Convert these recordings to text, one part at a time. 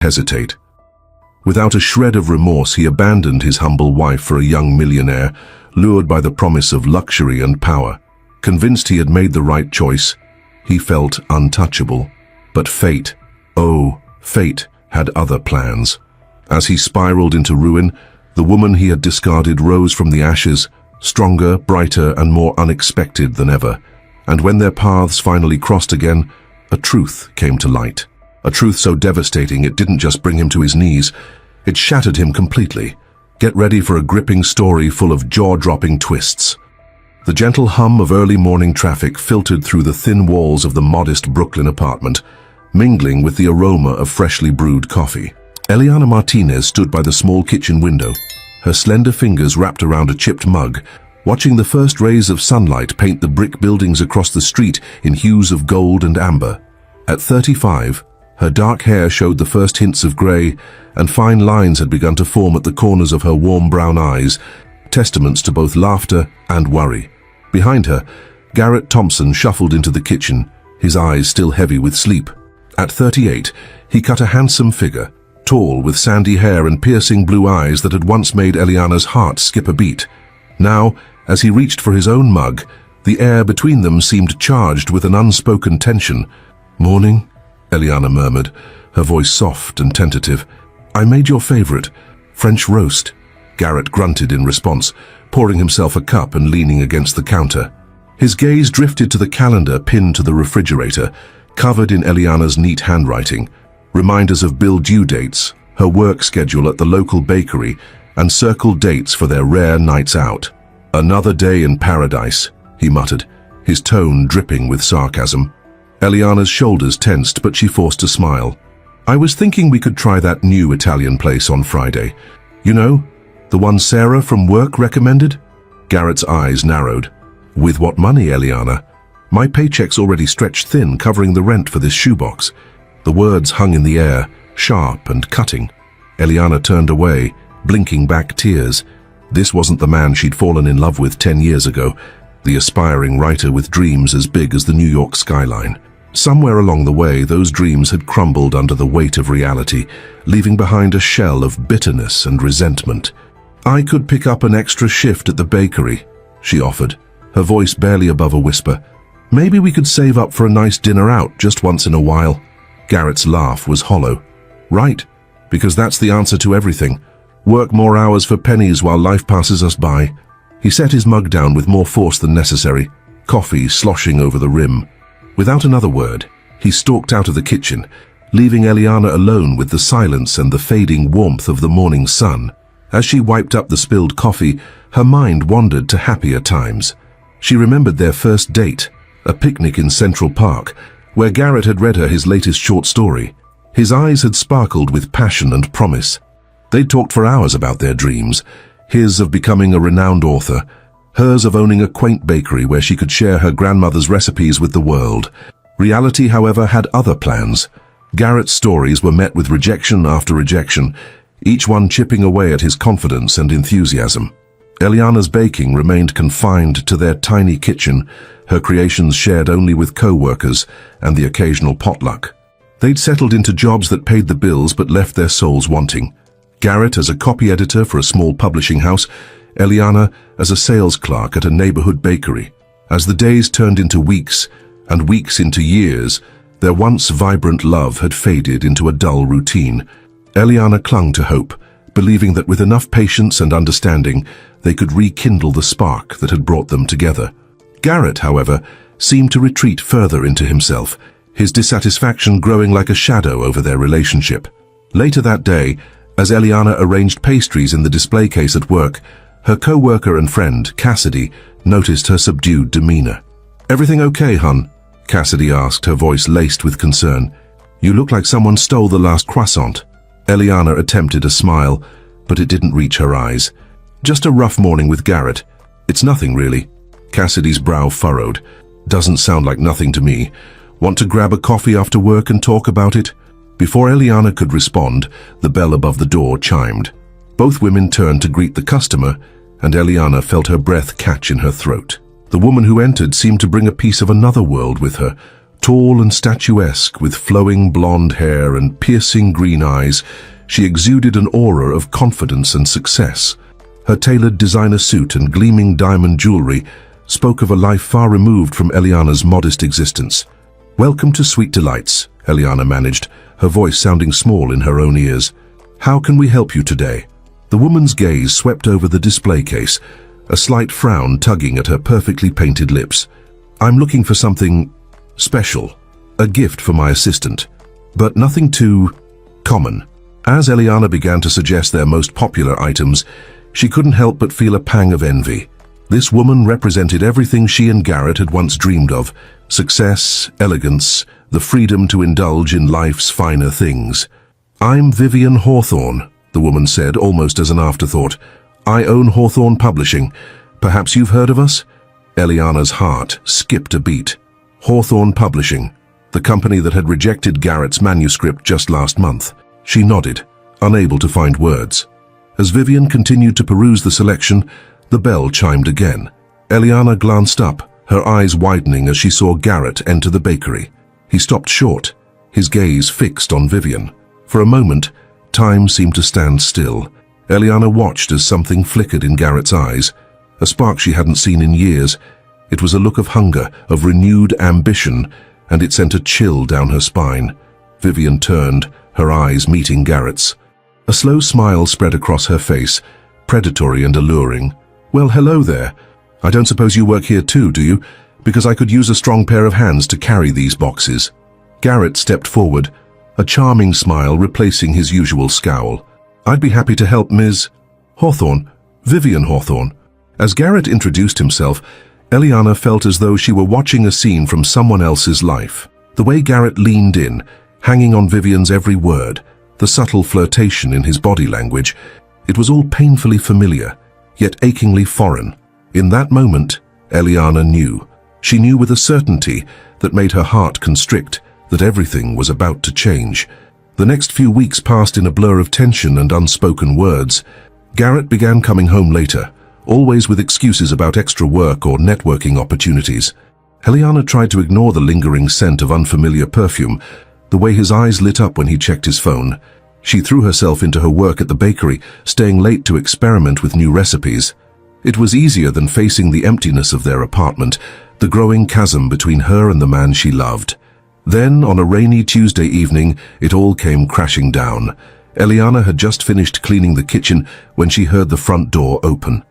hesitate. Without a shred of remorse, he abandoned his humble wife for a young millionaire, lured by the promise of luxury and power. Convinced he had made the right choice, he felt untouchable. But fate, oh, fate, had other plans. As he spiraled into ruin, the woman he had discarded rose from the ashes, stronger, brighter, and more unexpected than ever. And when their paths finally crossed again, a truth came to light. A truth so devastating it didn't just bring him to his knees, it shattered him completely. Get ready for a gripping story full of jaw-dropping twists. The gentle hum of early morning traffic filtered through the thin walls of the modest Brooklyn apartment, mingling with the aroma of freshly brewed coffee. Eliana Martinez stood by the small kitchen window, her slender fingers wrapped around a chipped mug, watching the first rays of sunlight paint the brick buildings across the street in hues of gold and amber. At 35, her dark hair showed the first hints of grey, and fine lines had begun to form at the corners of her warm brown eyes, testaments to both laughter and worry. Behind her, Garrett Thompson shuffled into the kitchen, his eyes still heavy with sleep. At 38, he cut a handsome figure, tall with sandy hair and piercing blue eyes that had once made Eliana's heart skip a beat. Now, as he reached for his own mug, the air between them seemed charged with an unspoken tension. "Morning," Eliana murmured, her voice soft and tentative. "I made your favorite, French roast." Garrett grunted in response, pouring himself a cup and leaning against the counter. His gaze drifted to the calendar pinned to the refrigerator, covered in Eliana's neat handwriting, reminders of bill due dates, her work schedule at the local bakery, and circled dates for their rare nights out. "Another day in paradise," he muttered, his tone dripping with sarcasm. Eliana's shoulders tensed, but she forced a smile. "I was thinking we could try that new Italian place on Friday. You know, the one Sarah from work recommended?" Garrett's eyes narrowed. "With what money, Eliana? My paycheck's already stretched thin, covering the rent for this shoebox." The words hung in the air, sharp and cutting. Eliana turned away, blinking back tears. This wasn't the man she'd fallen in love with 10 years ago, the aspiring writer with dreams as big as the New York skyline. Somewhere along the way, those dreams had crumbled under the weight of reality, leaving behind a shell of bitterness and resentment. "I could pick up an extra shift at the bakery," she offered, her voice barely above a whisper. "Maybe we could save up for a nice dinner out just once in a while." Garrett's laugh was hollow. "Right, because that's the answer to everything. Work more hours for pennies while life passes us by." He set his mug down with more force than necessary, coffee sloshing over the rim. Without another word, he stalked out of the kitchen, leaving Eliana alone with the silence and the fading warmth of the morning sun. As she wiped up the spilled coffee, her mind wandered to happier times. She remembered their first date, a picnic in Central Park, where Garrett had read her his latest short story. His eyes had sparkled with passion and promise. They'd talked for hours about their dreams, his of becoming a renowned author, hers of owning a quaint bakery where she could share her grandmother's recipes with the world. Reality, however, had other plans. Garrett's stories were met with rejection after rejection, each one chipping away at his confidence and enthusiasm. Eliana's baking remained confined to their tiny kitchen, her creations shared only with co-workers and the occasional potluck. They'd settled into jobs that paid the bills but left their souls wanting. Garrett as a copy editor for a small publishing house, Eliana as a sales clerk at a neighborhood bakery. As the days turned into weeks, and weeks into years, their once vibrant love had faded into a dull routine. Eliana clung to hope, believing that with enough patience and understanding, they could rekindle the spark that had brought them together. Garrett, however, seemed to retreat further into himself, his dissatisfaction growing like a shadow over their relationship. Later that day, as Eliana arranged pastries in the display case at work, her co-worker and friend, Cassidy, noticed her subdued demeanor. "Everything okay, hun?" Cassidy asked, her voice laced with concern. "You look like someone stole the last croissant." Eliana attempted a smile, but it didn't reach her eyes. "Just a rough morning with Garrett. It's nothing, really." Cassidy's brow furrowed. "Doesn't sound like nothing to me. Want to grab a coffee after work and talk about it?" Before Eliana could respond, the bell above the door chimed. Both women turned to greet the customer, and Eliana felt her breath catch in her throat. The woman who entered seemed to bring a piece of another world with her, Tall and statuesque, with flowing blonde hair and piercing green eyes, she exuded an aura of confidence and success. Her tailored designer suit and gleaming diamond jewelry spoke of a life far removed from Eliana's modest existence. "Welcome to Sweet Delights," Eliana managed, her voice sounding small in her own ears. "How can we help you today?" The woman's gaze swept over the display case, a slight frown tugging at her perfectly painted lips. "I'm looking for something special, a gift for my assistant, but nothing too common." As Eliana began to suggest their most popular items, she couldn't help but feel a pang of envy. This woman represented everything she and Garrett had once dreamed of: success, elegance, the freedom to indulge in life's finer things. "I'm Vivian Hawthorne," the woman said, almost as an afterthought. "I own Hawthorne Publishing. Perhaps you've heard of us?" Eliana's heart skipped a beat. Hawthorne Publishing, the company that had rejected Garrett's manuscript just last month. She nodded, unable to find words. As Vivian continued to peruse the selection, the bell chimed again. Eliana glanced up, her eyes widening as she saw Garrett enter the bakery. He stopped short, his gaze fixed on Vivian. For a moment, time seemed to stand still. Eliana watched as something flickered in Garrett's eyes, a spark she hadn't seen in years. It was a look of hunger, of renewed ambition, and it sent a chill down her spine. Vivian turned, her eyes meeting Garrett's. A slow smile spread across her face, predatory and alluring. "Well, hello there. I don't suppose you work here too, do you? Because I could use a strong pair of hands to carry these boxes." Garrett stepped forward, a charming smile replacing his usual scowl. "I'd be happy to help Ms. Hawthorne, Vivian Hawthorne." As Garrett introduced himself, Eliana felt as though she were watching a scene from someone else's life. The way Garrett leaned in, hanging on Vivian's every word, the subtle flirtation in his body language, it was all painfully familiar, yet achingly foreign. In that moment, Eliana knew. She knew with a certainty that made her heart constrict, that everything was about to change. The next few weeks passed in a blur of tension and unspoken words. Garrett began coming home later, always with excuses about extra work or networking opportunities. Eliana tried to ignore the lingering scent of unfamiliar perfume, the way his eyes lit up when he checked his phone. She threw herself into her work at the bakery, staying late to experiment with new recipes. It was easier than facing the emptiness of their apartment, the growing chasm between her and the man she loved. Then, on a rainy Tuesday evening, it all came crashing down. Eliana had just finished cleaning the kitchen when she heard the front door open.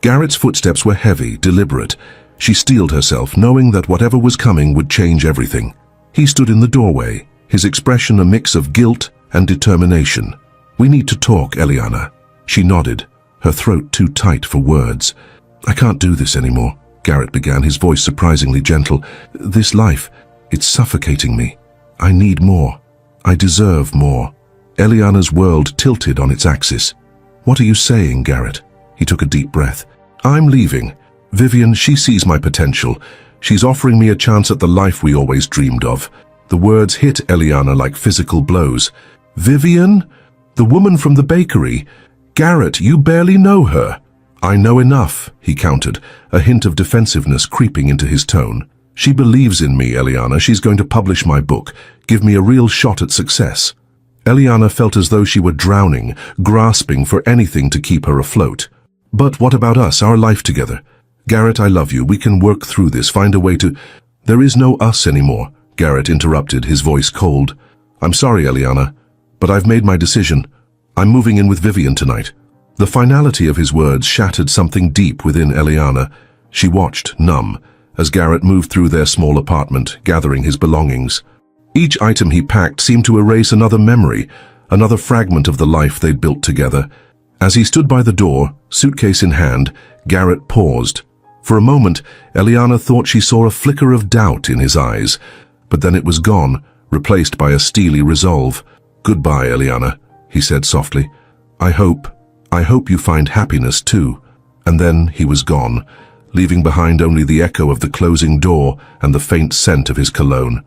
Garrett's footsteps were heavy, deliberate. She steeled herself, knowing that whatever was coming would change everything. He stood in the doorway, his expression a mix of guilt and determination. "We need to talk, Eliana." She nodded, her throat too tight for words. "I can't do this anymore," Garrett began, his voice surprisingly gentle. "This life, it's suffocating me. I need more. I deserve more." Eliana's world tilted on its axis. "What are you saying, Garrett?" He took a deep breath. "I'm leaving. Vivian, she sees my potential. She's offering me a chance at the life we always dreamed of." The words hit Eliana like physical blows. "Vivian? The woman from the bakery? Garrett, you barely know her." "I know enough," he countered, a hint of defensiveness creeping into his tone. "She believes in me, Eliana. She's going to publish my book, give me a real shot at success." Eliana felt as though she were drowning, grasping for anything to keep her afloat. "But what about us, our life together? Garrett, I love you. We can work through this, find a way to—" "There is no us anymore," Garrett interrupted, his voice cold. "I'm sorry, Eliana, but I've made my decision. I'm moving in with Vivian tonight." The finality of his words shattered something deep within Eliana. She watched, numb, as Garrett moved through their small apartment, gathering his belongings. Each item he packed seemed to erase another memory, another fragment of the life they'd built together. As he stood by the door, suitcase in hand, Garrett paused. For a moment, Eliana thought she saw a flicker of doubt in his eyes, but then it was gone, replaced by a steely resolve. "Goodbye, Eliana," he said softly. I hope you find happiness too." And then he was gone, leaving behind only the echo of the closing door and the faint scent of his cologne.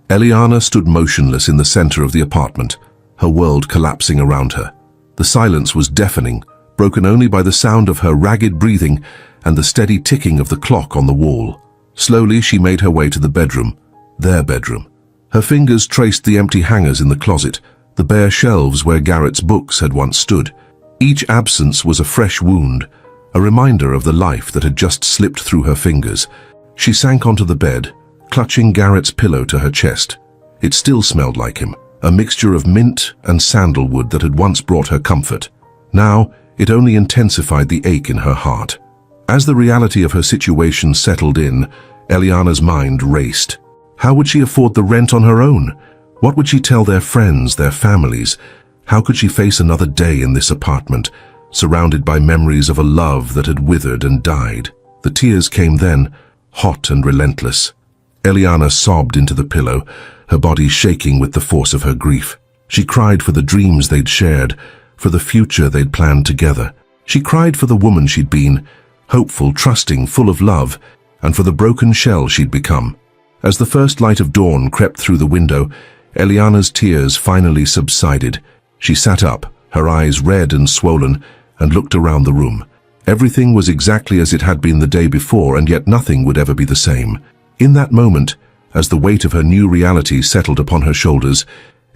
Eliana stood motionless in the center of the apartment, her world collapsing around her. The silence was deafening, broken only by the sound of her ragged breathing and the steady ticking of the clock on the wall. Slowly she made her way to the bedroom. Their bedroom. Her fingers traced the empty hangers in the closet, the bare shelves where Garrett's books had once stood. Each absence was a fresh wound, a reminder of the life that had just slipped through her fingers. She sank onto the bed, clutching Garrett's pillow to her chest. It still smelled like him, a mixture of mint and sandalwood that had once brought her comfort. Now, it only intensified the ache in her heart. As the reality of her situation settled in, Eliana's mind raced. How would she afford the rent on her own? What would she tell their friends, their families? How could she face another day in this apartment, surrounded by memories of a love that had withered and died? The tears came then, hot and relentless. Eliana sobbed into the pillow, her body shaking with the force of her grief. She cried for the dreams they'd shared, for the future they'd planned together. She cried for the woman she'd been, hopeful, trusting, full of love, and for the broken shell she'd become. As the first light of dawn crept through the window, Eliana's tears finally subsided. She sat up, her eyes red and swollen, and looked around the room. Everything was exactly as it had been the day before, and yet nothing would ever be the same. In that moment, as the weight of her new reality settled upon her shoulders,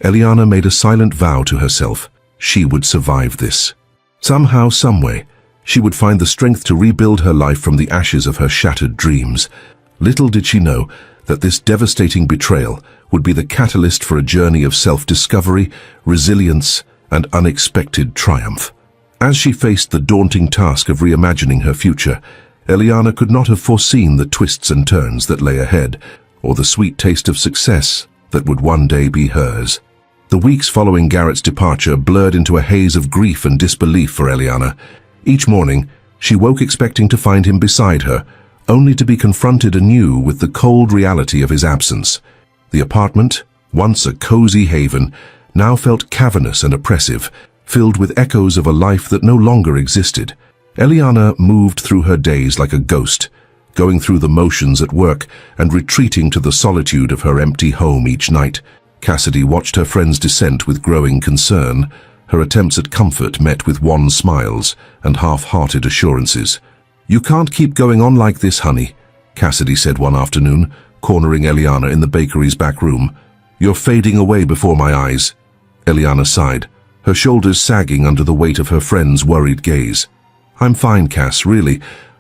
Eliana made a silent vow to herself. She would survive this. Somehow, someway, she would find the strength to rebuild her life from the ashes of her shattered dreams. Little did she know that this devastating betrayal would be the catalyst for a journey of self-discovery, resilience, and unexpected triumph. As she faced the daunting task of reimagining her future, Eliana could not have foreseen the twists and turns that lay ahead, or the sweet taste of success that would one day be hers. The weeks following Garrett's departure blurred into a haze of grief and disbelief for Eliana. Each morning, she woke expecting to find him beside her, only to be confronted anew with the cold reality of his absence. The apartment, once a cozy haven, now felt cavernous and oppressive, filled with echoes of a life that no longer existed. Eliana moved through her days like a ghost, going through the motions at work and retreating to the solitude of her empty home each night. Cassidy watched her friend's descent with growing concern, her attempts at comfort met with wan smiles and half-hearted assurances. "You can't keep going on like this, honey," Cassidy said one afternoon, cornering Eliana in the bakery's back room. "You're fading away before my eyes." Eliana sighed, her shoulders sagging under the weight of her friend's worried gaze. "I'm fine, Cass, really.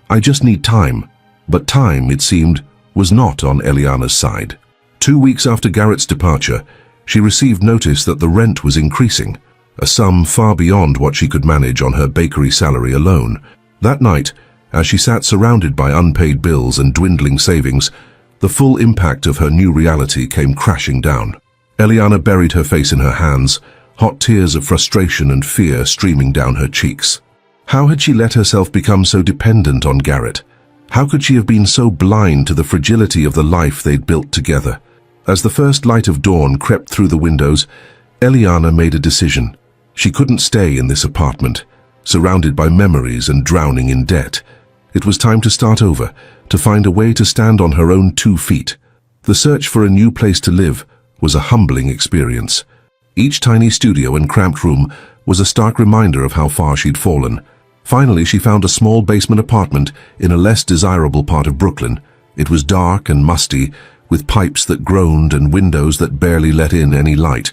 I just need time." But time, it seemed, was not on Eliana's side. 2 weeks after Garrett's departure, she received notice that the rent was increasing, a sum far beyond what she could manage on her bakery salary alone. That night, as she sat surrounded by unpaid bills and dwindling savings, the full impact of her new reality came crashing down. Eliana buried her face in her hands, hot tears of frustration and fear streaming down her cheeks. How had she let herself become so dependent on Garrett? How could she have been so blind to the fragility of the life they'd built together? As the first light of dawn crept through the windows, Eliana made a decision. She couldn't stay in this apartment, surrounded by memories and drowning in debt. It was time to start over, to find a way to stand on her own 2 feet. The search for a new place to live was a humbling experience. Each tiny studio and cramped room was a stark reminder of how far she'd fallen. Finally, she found a small basement apartment in a less desirable part of Brooklyn. It was dark and musty, with pipes that groaned and windows that barely let in any light.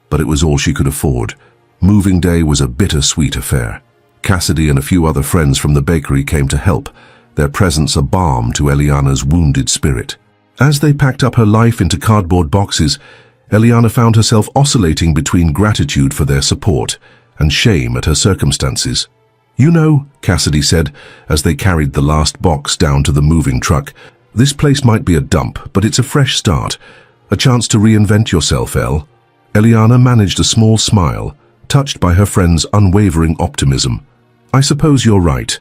But it was all she could afford. Moving day was a bittersweet affair. Cassidy and a few other friends from the bakery came to help, their presence a balm to Eliana's wounded spirit. As they packed up her life into cardboard boxes, Eliana found herself oscillating between gratitude for their support and shame at her circumstances. "You know," Cassidy said, as they carried the last box down to the moving truck, "this place might be a dump, but it's a fresh start, a chance to reinvent yourself, Elle." Eliana managed a small smile, touched by her friend's unwavering optimism. "I suppose you're right,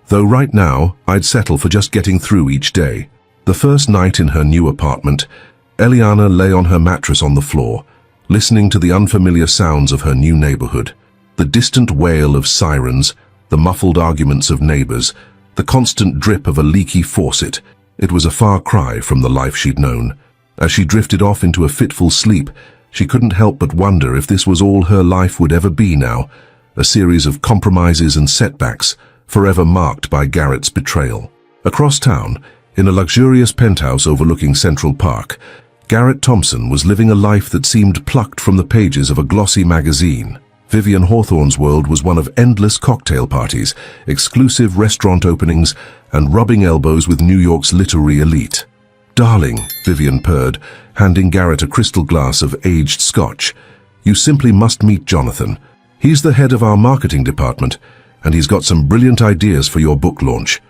though right now I'd settle for just getting through each day." The first night in her new apartment, Eliana lay on her mattress on the floor, listening to the unfamiliar sounds of her new neighborhood. The distant wail of sirens, the muffled arguments of neighbors, the constant drip of a leaky faucet. It was a far cry from the life she'd known. As she drifted off into a fitful sleep, she couldn't help but wonder if this was all her life would ever be now, a series of compromises and setbacks, forever marked by Garrett's betrayal. Across town, in a luxurious penthouse overlooking Central Park, Garrett Thompson was living a life that seemed plucked from the pages of a glossy magazine. Vivian Hawthorne's world was one of endless cocktail parties, exclusive restaurant openings, and rubbing elbows with New York's literary elite. "Darling," Vivian purred, handing Garrett a crystal glass of aged scotch, "you simply must meet Jonathan. He's the head of our marketing department, and he's got some brilliant ideas for your book launch."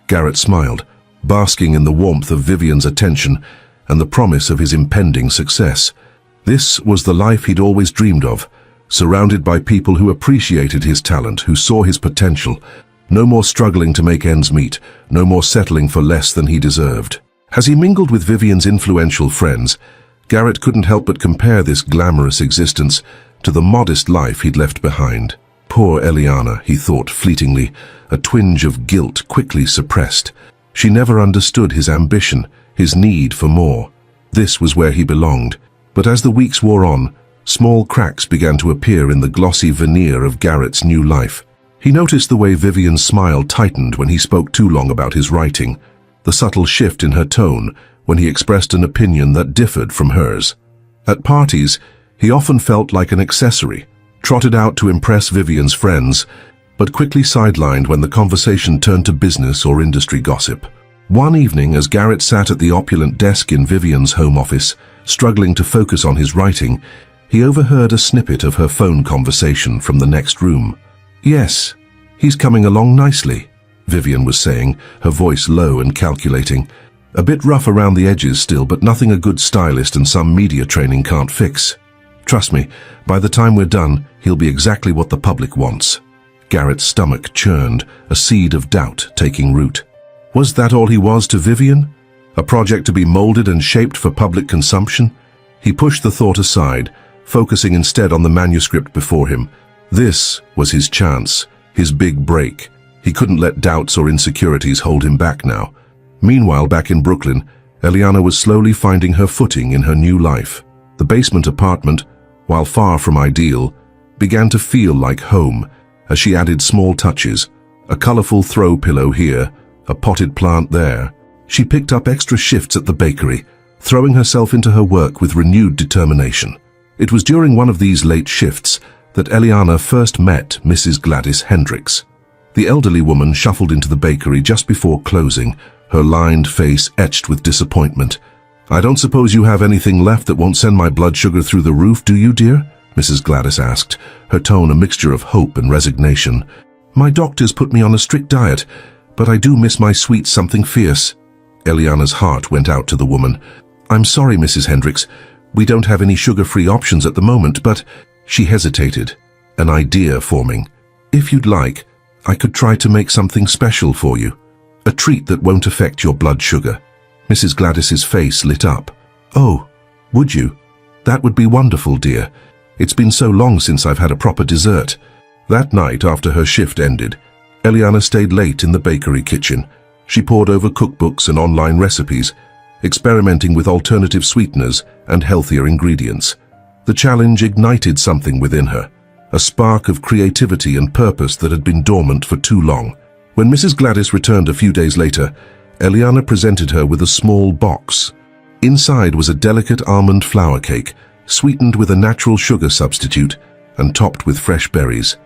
Garrett smiled, basking in the warmth of Vivian's attention and the promise of his impending success. This was the life he'd always dreamed of, surrounded by people who appreciated his talent, who saw his potential. No more struggling to make ends meet, no more settling for less than he deserved. As he mingled with Vivian's influential friends, Garrett couldn't help but compare this glamorous existence to the modest life he'd left behind. Poor Eliana, he thought fleetingly, a twinge of guilt quickly suppressed. She never understood his ambition, his need for more. This was where he belonged. But as the weeks wore on, small cracks began to appear in the glossy veneer of Garrett's new life. He noticed the way Vivian's smile tightened when he spoke too long about his writing, the subtle shift in her tone when he expressed an opinion that differed from hers. At parties, he often felt like an accessory, trotted out to impress Vivian's friends, but quickly sidelined when the conversation turned to business or industry gossip. One evening, as Garrett sat at the opulent desk in Vivian's home office, struggling to focus on his writing, he overheard a snippet of her phone conversation from the next room. "Yes, he's coming along nicely," Vivian was saying, her voice low and calculating. "A bit rough around the edges still, but nothing a good stylist and some media training can't fix. Trust me, by the time we're done, he'll be exactly what the public wants." Garrett's stomach churned, a seed of doubt taking root. Was that all he was to Vivian? A project to be molded and shaped for public consumption? He pushed the thought aside, focusing instead on the manuscript before him. This was his chance, his big break. He couldn't let doubts or insecurities hold him back now. Meanwhile, back in Brooklyn, Eliana was slowly finding her footing in her new life. The basement apartment, while far from ideal, began to feel like home as she added small touches, a colorful throw pillow here, a potted plant there. She picked up extra shifts at the bakery, throwing herself into her work with renewed determination. It was during one of these late shifts that Eliana first met Mrs. Gladys Hendricks. The elderly woman shuffled into the bakery just before closing, her lined face etched with disappointment. "I don't suppose you have anything left that won't send my blood sugar through the roof, do you, dear?" Mrs. Gladys asked, her tone a mixture of hope and resignation. "My doctors put me on a strict diet, but I do miss my sweet something fierce." Eliana's heart went out to the woman. "I'm sorry, Mrs. Hendricks. We don't have any sugar-free options at the moment, but—" She hesitated, an idea forming. "If you'd like, I could try to make something special for you. A treat that won't affect your blood sugar." Mrs. Gladys's face lit up. "Oh, would you? That would be wonderful, dear. It's been so long since I've had a proper dessert." That night, after her shift ended, Eliana stayed late in the bakery kitchen. She pored over cookbooks and online recipes, experimenting with alternative sweeteners and healthier ingredients. The challenge ignited something within her, a spark of creativity and purpose that had been dormant for too long. When Mrs. Gladys returned a few days later, Eliana presented her with a small box. Inside was a delicate almond flour cake, sweetened with a natural sugar substitute and topped with fresh berries.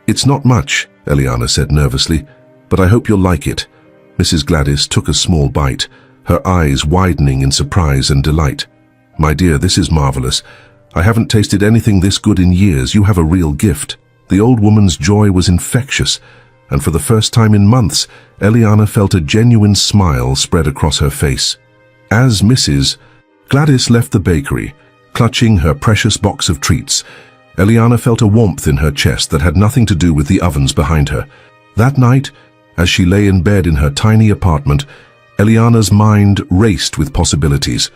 "It's not much," Eliana said nervously, "but I hope you'll like it." Mrs. Gladys took a small bite, her eyes widening in surprise and delight. "My dear, this is marvelous. I haven't tasted anything this good in years. You have a real gift." The old woman's joy was infectious, and for the first time in months, Eliana felt a genuine smile spread across her face. As Mrs. Gladys left the bakery, clutching her precious box of treats, Eliana felt a warmth in her chest that had nothing to do with the ovens behind her. That night, as she lay in bed in her tiny apartment, Eliana's mind raced with possibilities.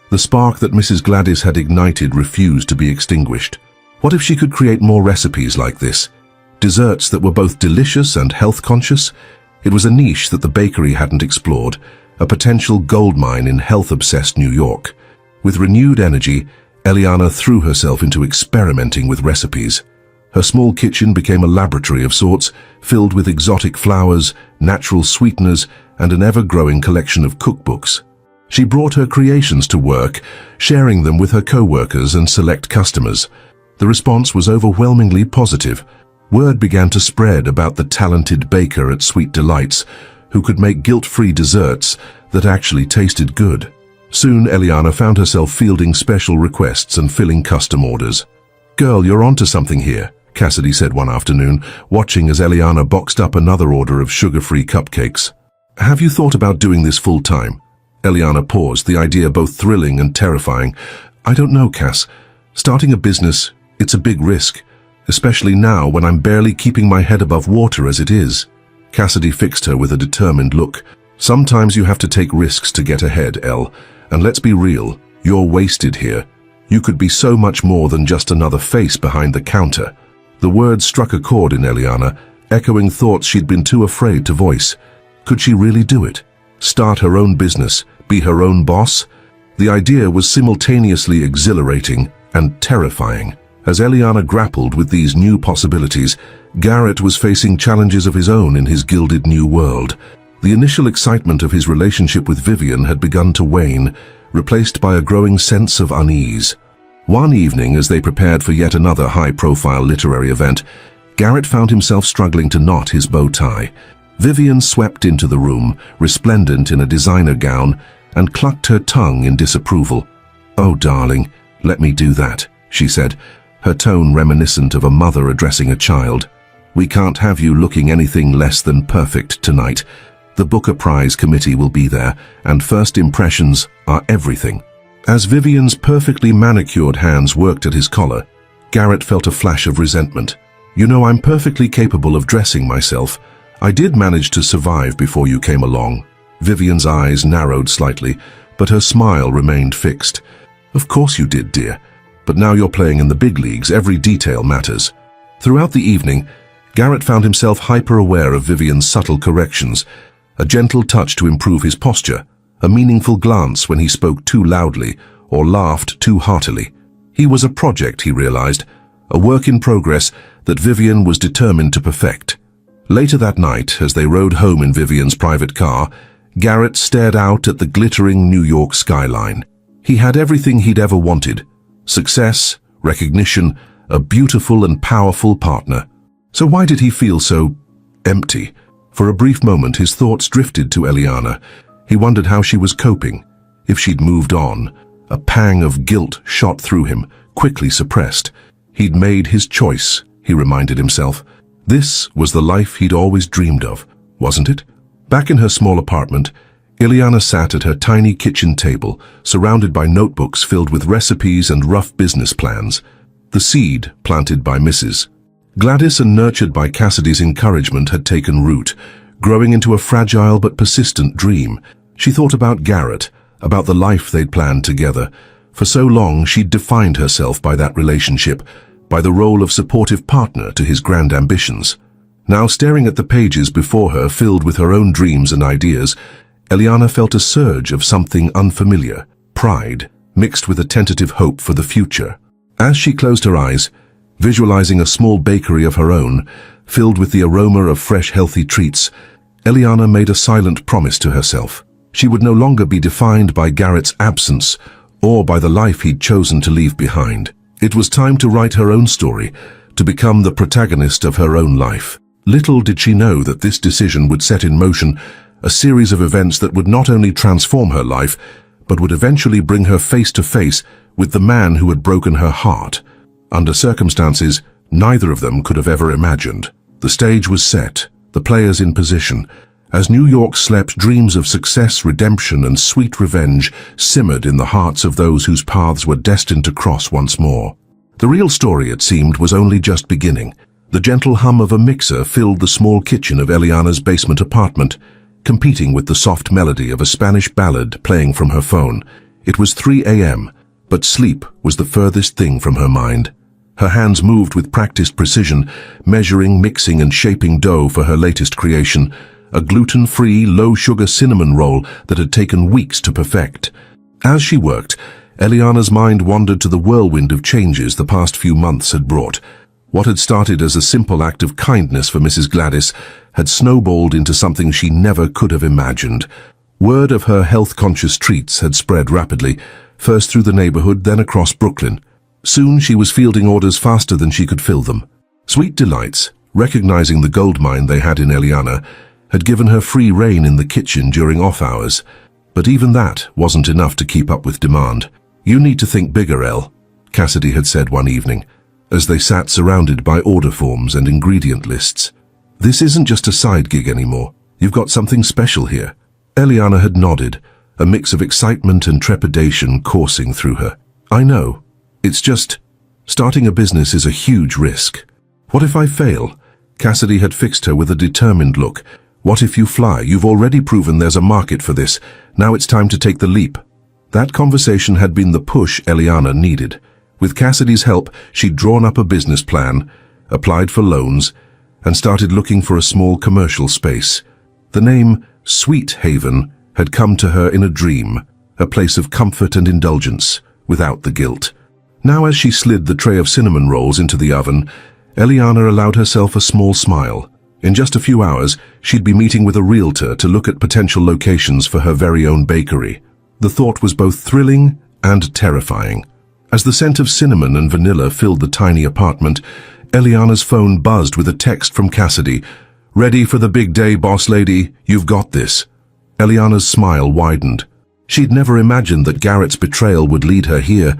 The spark that Mrs. Gladys had ignited refused to be extinguished. What if she could create more recipes like this? Desserts that were both delicious and health-conscious? It was a niche that the bakery hadn't explored, a potential goldmine in health-obsessed New York. With renewed energy, Eliana threw herself into experimenting with recipes. Her small kitchen became a laboratory of sorts, filled with exotic flours, natural sweeteners, and an ever-growing collection of cookbooks. She brought her creations to work, sharing them with her co-workers and select customers. The response was overwhelmingly positive. Word began to spread about the talented baker at Sweet Delights, who could make guilt-free desserts that actually tasted good. Soon, Eliana found herself fielding special requests and filling custom orders. "Girl, you're onto something here," Cassidy said one afternoon, watching as Eliana boxed up another order of sugar-free cupcakes. "Have you thought about doing this full-time?" Eliana paused, the idea both thrilling and terrifying. "I don't know, Cass. Starting a business, it's a big risk, especially now when I'm barely keeping my head above water as it is." Cassidy fixed her with a determined look. "Sometimes you have to take risks to get ahead, Elle. And let's be real, you're wasted here. You could be so much more than just another face behind the counter." The words struck a chord in Eliana, echoing thoughts she'd been too afraid to voice. Could she really do it? Start her own business, be her own boss? The idea was simultaneously exhilarating and terrifying. As Eliana grappled with these new possibilities, Garrett was facing challenges of his own in his gilded new world. The initial excitement of his relationship with Vivian had begun to wane, replaced by a growing sense of unease. One evening, as they prepared for yet another high-profile literary event, Garrett found himself struggling to knot his bow tie. Vivian swept into the room, resplendent in a designer gown, and clucked her tongue in disapproval. "Oh, darling, let me do that," she said, her tone reminiscent of a mother addressing a child. "We can't have you looking anything less than perfect tonight. The Booker Prize committee will be there, and first impressions are everything." As Vivian's perfectly manicured hands worked at his collar, Garrett felt a flash of resentment. "You know, I'm perfectly capable of dressing myself. I did manage to survive before you came along." Vivian's eyes narrowed slightly, but her smile remained fixed. "Of course you did, dear. But now you're playing in the big leagues, every detail matters." Throughout the evening, Garrett found himself hyper-aware of Vivian's subtle corrections, a gentle touch to improve his posture, a meaningful glance when he spoke too loudly or laughed too heartily. He was a project, he realized, a work in progress that Vivian was determined to perfect. Later that night, as they rode home in Vivian's private car, Garrett stared out at the glittering New York skyline. He had everything he'd ever wanted: success, recognition, a beautiful and powerful partner. So why did he feel so empty? For a brief moment, his thoughts drifted to Eliana. He wondered how she was coping, if she'd moved on. A pang of guilt shot through him, quickly suppressed. He'd made his choice, he reminded himself. This was the life he'd always dreamed of, wasn't it? Back in her small apartment, Eliana sat at her tiny kitchen table, surrounded by notebooks filled with recipes and rough business plans. The seed, planted by Mrs. Gladys and nurtured by Cassidy's encouragement, had taken root, growing into a fragile but persistent dream. She thought about Garrett, about the life they'd planned together. For so long, she'd defined herself by that relationship, by the role of supportive partner to his grand ambitions. Now, staring at the pages before her filled with her own dreams and ideas, Eliana felt a surge of something unfamiliar, pride, mixed with a tentative hope for the future. As she closed her eyes, visualizing a small bakery of her own, filled with the aroma of fresh, healthy treats, Eliana made a silent promise to herself. She would no longer be defined by Garrett's absence or by the life he'd chosen to leave behind. It was time to write her own story, to become the protagonist of her own life. Little did she know that this decision would set in motion a series of events that would not only transform her life, but would eventually bring her face to face with the man who had broken her heart, under circumstances neither of them could have ever imagined. The stage was set, the players in position. As New York slept, dreams of success, redemption, and sweet revenge simmered in the hearts of those whose paths were destined to cross once more. The real story, it seemed, was only just beginning. The gentle hum of a mixer filled the small kitchen of Eliana's basement apartment, competing with the soft melody of a Spanish ballad playing from her phone. It was 3 a.m., but sleep was the furthest thing from her mind. Her hands moved with practiced precision, measuring, mixing, and shaping dough for her latest creation, a gluten-free, low-sugar cinnamon roll that had taken weeks to perfect. As she worked, Eliana's mind wandered to the whirlwind of changes the past few months had brought. What had started as a simple act of kindness for Mrs. Gladys had snowballed into something she never could have imagined. Word of her health-conscious treats had spread rapidly, first through the neighborhood, then across Brooklyn. Soon she was fielding orders faster than she could fill them. Sweet Delights, recognizing the goldmine they had in Eliana, had given her free rein in the kitchen during off hours. But even that wasn't enough to keep up with demand. "You need to think bigger, Elle," Cassidy had said one evening, as they sat surrounded by order forms and ingredient lists. "This isn't just a side gig anymore. You've got something special here." Eliana had nodded, a mix of excitement and trepidation coursing through her. "I know. It's just, starting a business is a huge risk." "What if I fail?" Cassidy had fixed her with a determined look. "What if you fly? You've already proven there's a market for this. Now it's time to take the leap." That conversation had been the push Eliana needed. With Cassidy's help, she'd drawn up a business plan, applied for loans, and started looking for a small commercial space. The name Sweet Haven had come to her in a dream, a place of comfort and indulgence, without the guilt. Now as she slid the tray of cinnamon rolls into the oven, Eliana allowed herself a small smile. In just a few hours, she'd be meeting with a realtor to look at potential locations for her very own bakery. The thought was both thrilling and terrifying. As the scent of cinnamon and vanilla filled the tiny apartment, Eliana's phone buzzed with a text from Cassidy. "Ready for the big day, boss lady? You've got this." Eliana's smile widened. She'd never imagined that Garrett's betrayal would lead her here,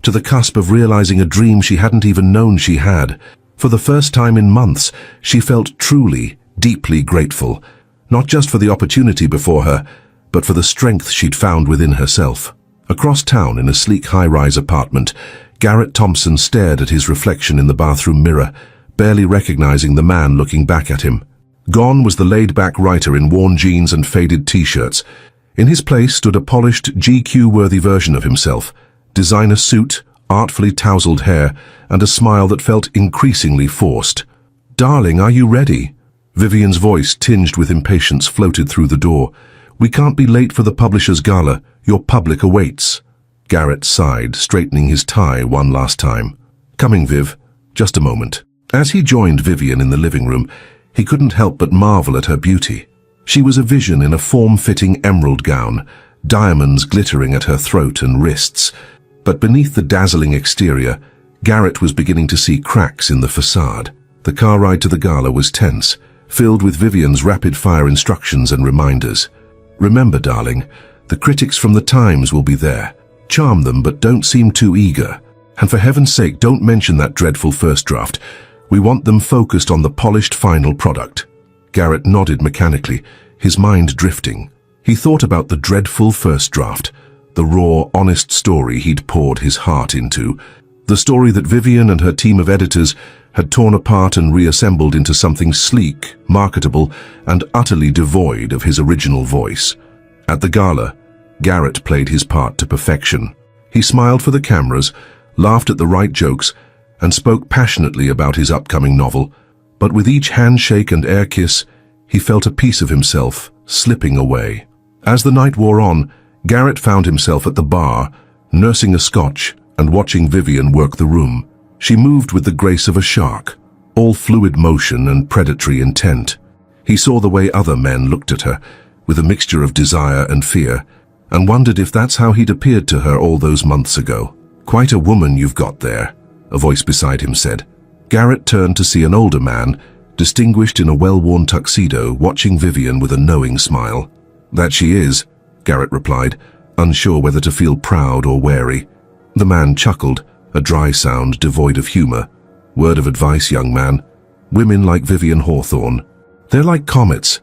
to the cusp of realizing a dream she hadn't even known she had. For the first time in months, she felt truly, deeply grateful, not just for the opportunity before her, but for the strength she'd found within herself. Across town in a sleek high-rise apartment, Garrett Thompson stared at his reflection in the bathroom mirror, barely recognizing the man looking back at him. Gone was the laid-back writer in worn jeans and faded t-shirts. In his place stood a polished, GQ-worthy version of himself, designer suit, artfully tousled hair, and a smile that felt increasingly forced. "Darling, are you ready?" Vivian's voice, tinged with impatience, floated through the door. "We can't be late for the publisher's gala. Your public awaits." Garrett sighed, straightening his tie one last time. "Coming, Viv. Just a moment." As he joined Vivian in the living room, he couldn't help but marvel at her beauty. She was a vision in a form-fitting emerald gown, diamonds glittering at her throat and wrists. But beneath the dazzling exterior, Garrett was beginning to see cracks in the facade. The car ride to the gala was tense, filled with Vivian's rapid-fire instructions and reminders. "Remember, darling, the critics from the Times will be there. Charm them, but don't seem too eager. And for heaven's sake, don't mention that dreadful first draft. We want them focused on the polished final product." Garrett nodded mechanically, his mind drifting. He thought about the dreadful first draft, the raw, honest story he'd poured his heart into, the story that Vivian and her team of editors had torn apart and reassembled into something sleek, marketable, and utterly devoid of his original voice. At the gala, Garrett played his part to perfection. He smiled for the cameras, laughed at the right jokes, and spoke passionately about his upcoming novel. But with each handshake and air kiss, he felt a piece of himself slipping away. As the night wore on, Garrett found himself at the bar, nursing a scotch and watching Vivian work the room. She moved with the grace of a shark, all fluid motion and predatory intent. He saw the way other men looked at her, with a mixture of desire and fear, and wondered if that's how he'd appeared to her all those months ago. "Quite a woman you've got there," a voice beside him said. Garrett turned to see an older man, distinguished in a well-worn tuxedo, watching Vivian with a knowing smile. "That she is," Garrett replied, unsure whether to feel proud or wary. The man chuckled, a dry sound devoid of humor. "Word of advice, young man. Women like Vivian Hawthorne. They're like comets,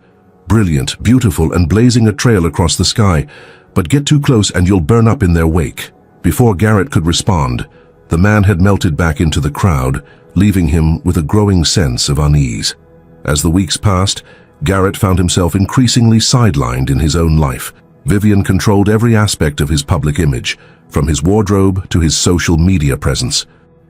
brilliant, beautiful, and blazing a trail across the sky, but get too close and you'll burn up in their wake." Before Garrett could respond, the man had melted back into the crowd, leaving him with a growing sense of unease. As the weeks passed, Garrett found himself increasingly sidelined in his own life. Vivian controlled every aspect of his public image, from his wardrobe to his social media presence.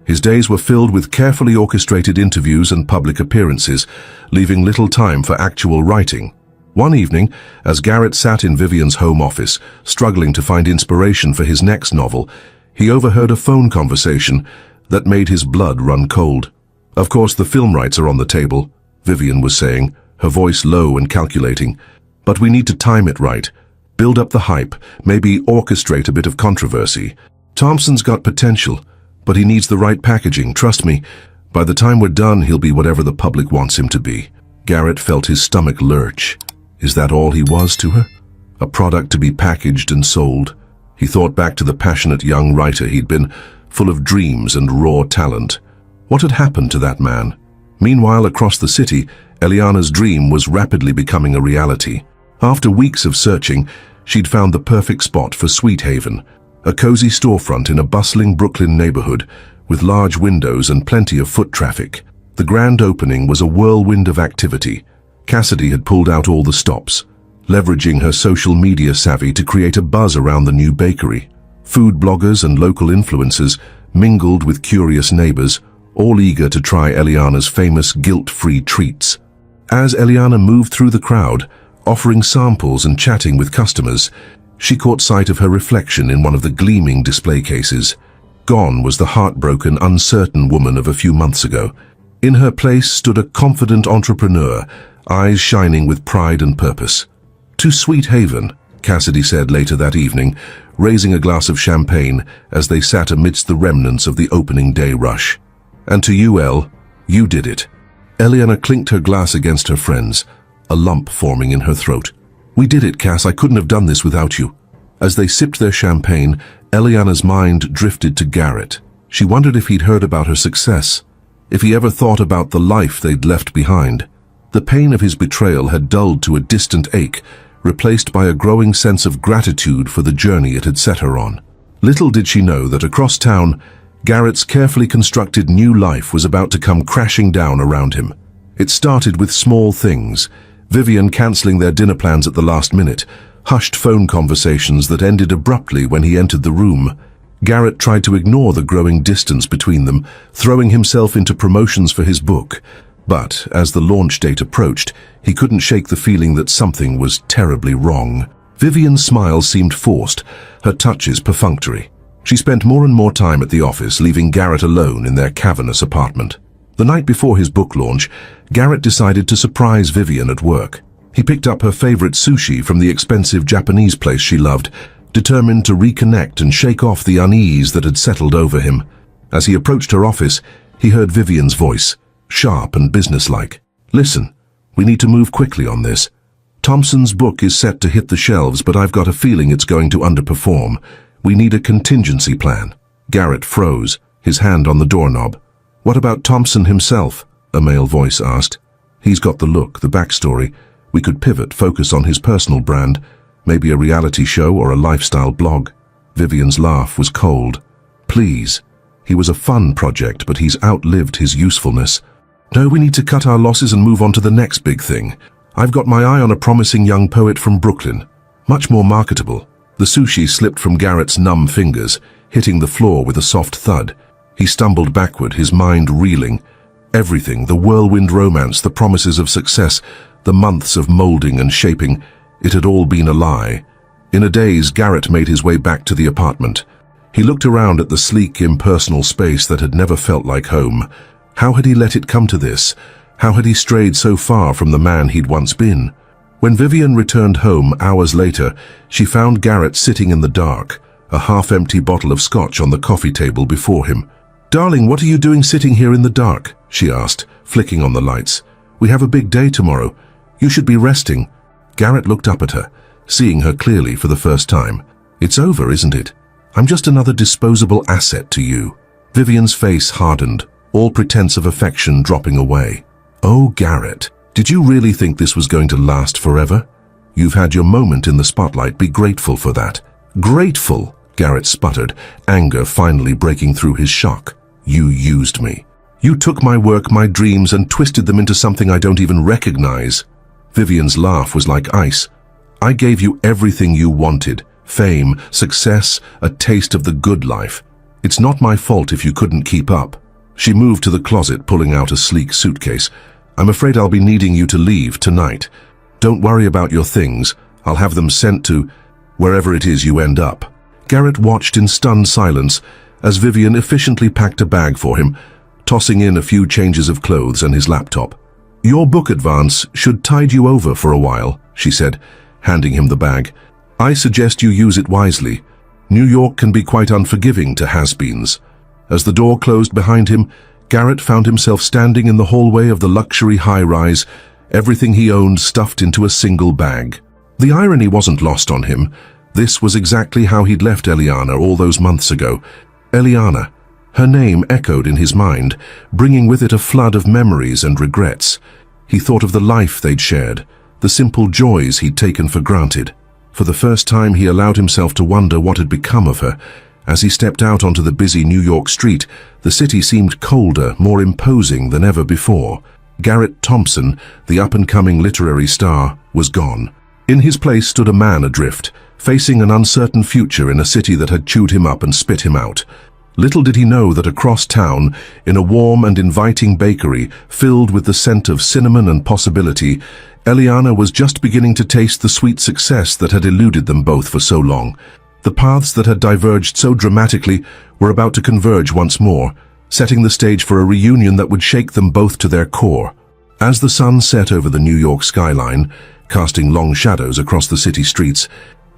His days were filled with carefully orchestrated interviews and public appearances, leaving little time for actual writing. One evening, as Garrett sat in Vivian's home office, struggling to find inspiration for his next novel, he overheard a phone conversation that made his blood run cold. "Of course, the film rights are on the table," Vivian was saying, her voice low and calculating. "But we need to time it right. Build up the hype, maybe orchestrate a bit of controversy. Thompson's got potential, but he needs the right packaging, trust me. By the time we're done, he'll be whatever the public wants him to be. Garrett felt his stomach lurch. Is that all he was to her? A product to be packaged and sold? He thought back to the passionate young writer he'd been, full of dreams and raw talent. What had happened to that man? Meanwhile, across the city, Eliana's dream was rapidly becoming a reality. After weeks of searching, she'd found the perfect spot for Sweet Haven, a cozy storefront in a bustling Brooklyn neighborhood with large windows and plenty of foot traffic. The grand opening was a whirlwind of activity. Cassidy had pulled out all the stops, leveraging her social media savvy to create a buzz around the new bakery. Food bloggers and local influencers mingled with curious neighbors, all eager to try Eliana's famous guilt-free treats. As Eliana moved through the crowd, offering samples and chatting with customers, she caught sight of her reflection in one of the gleaming display cases. Gone was the heartbroken, uncertain woman of a few months ago. In her place stood a confident entrepreneur, eyes shining with pride and purpose. "To Sweet Haven," Cassidy said later that evening, raising a glass of champagne as they sat amidst the remnants of the opening day rush. "And to you, Elle, you did it." Eliana clinked her glass against her friend's, a lump forming in her throat. "We did it, Cass. I couldn't have done this without you." As they sipped their champagne, Eliana's mind drifted to Garrett. She wondered if he'd heard about her success, if he ever thought about the life they'd left behind. The pain of his betrayal had dulled to a distant ache, replaced by a growing sense of gratitude for the journey it had set her on. Little did she know that across town, Garrett's carefully constructed new life was about to come crashing down around him. It started with small things: Vivian cancelling their dinner plans at the last minute, hushed phone conversations that ended abruptly when he entered the room. Garrett tried to ignore the growing distance between them, throwing himself into promotions for his book. But as the launch date approached, he couldn't shake the feeling that something was terribly wrong. Vivian's smile seemed forced, her touches perfunctory. She spent more and more time at the office, leaving Garrett alone in their cavernous apartment. The night before his book launch, Garrett decided to surprise Vivian at work. He picked up her favorite sushi from the expensive Japanese place she loved, determined to reconnect and shake off the unease that had settled over him. As he approached her office, he heard Vivian's voice, sharp and businesslike. "Listen, we need to move quickly on this. Thompson's book is set to hit the shelves, but I've got a feeling it's going to underperform. We need a contingency plan." Garrett froze, his hand on the doorknob. "What about Thompson himself?" a male voice asked. "He's got the look, the backstory. We could pivot, focus on his personal brand, maybe a reality show or a lifestyle blog." Vivian's laugh was cold. "Please. He was a fun project, but he's outlived his usefulness. No, we need to cut our losses and move on to the next big thing. I've got my eye on a promising young poet from Brooklyn. Much more marketable." The sushi slipped from Garrett's numb fingers, hitting the floor with a soft thud. He stumbled backward, his mind reeling. Everything, the whirlwind romance, the promises of success, the months of molding and shaping, it had all been a lie. In a daze, Garrett made his way back to the apartment. He looked around at the sleek, impersonal space that had never felt like home. How had he let it come to this? How had he strayed so far from the man he'd once been? When Vivian returned home hours later, she found Garrett sitting in the dark, a half-empty bottle of scotch on the coffee table before him. "Darling, what are you doing sitting here in the dark?" she asked, flicking on the lights. "We have a big day tomorrow. You should be resting." Garrett looked up at her, seeing her clearly for the first time. "It's over, isn't it? I'm just another disposable asset to you." Vivian's face hardened, all pretense of affection dropping away. "Oh, Garrett, did you really think this was going to last forever? You've had your moment in the spotlight. Be grateful for that." "Grateful?" Garrett sputtered, anger finally breaking through his shock. "You used me. You took my work, my dreams, and twisted them into something I don't even recognize." Vivian's laugh was like ice. "I gave you everything you wanted. Fame, success, a taste of the good life. It's not my fault if you couldn't keep up." She moved to the closet, pulling out a sleek suitcase. "I'm afraid I'll be needing you to leave tonight. Don't worry about your things. I'll have them sent to wherever it is you end up." Garrett watched in stunned silence as Vivian efficiently packed a bag for him, tossing in a few changes of clothes and his laptop. "Your book advance should tide you over for a while," she said, handing him the bag. I suggest you use it wisely. New York can be quite unforgiving to has-beens. As the door closed behind him, Garrett found himself standing in the hallway of the luxury high-rise, everything he owned stuffed into a single bag. The irony wasn't lost on him. This was exactly how he'd left Eliana all those months ago. Eliana. Her name echoed in his mind, bringing with it a flood of memories and regrets. He thought of the life they'd shared, the simple joys he'd taken for granted. For the first time, he allowed himself to wonder what had become of her. As he stepped out onto the busy New York street, the city seemed colder, more imposing than ever before. Garrett Thompson, the up-and-coming literary star, was gone. In his place stood a man adrift, facing an uncertain future in a city that had chewed him up and spit him out. Little did he know that across town, in a warm and inviting bakery filled with the scent of cinnamon and possibility, Eliana was just beginning to taste the sweet success that had eluded them both for so long. The paths that had diverged so dramatically were about to converge once more, setting the stage for a reunion that would shake them both to their core. As the sun set over the New York skyline, casting long shadows across the city streets,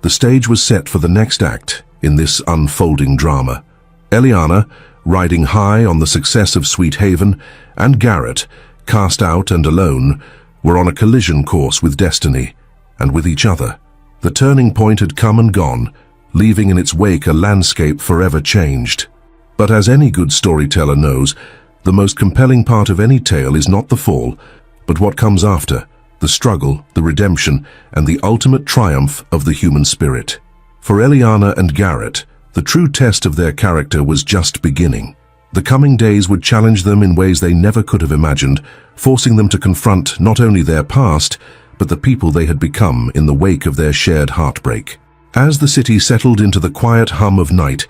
the stage was set for the next act in this unfolding drama. Eliana, riding high on the success of Sweet Haven, and Garrett, cast out and alone, were on a collision course with destiny, and with each other. The turning point had come and gone, leaving in its wake a landscape forever changed. But as any good storyteller knows, the most compelling part of any tale is not the fall, but what comes after, the struggle, the redemption, and the ultimate triumph of the human spirit. For Eliana and Garrett, the true test of their character was just beginning. The coming days would challenge them in ways they never could have imagined, forcing them to confront not only their past, but the people they had become in the wake of their shared heartbreak. As the city settled into the quiet hum of night,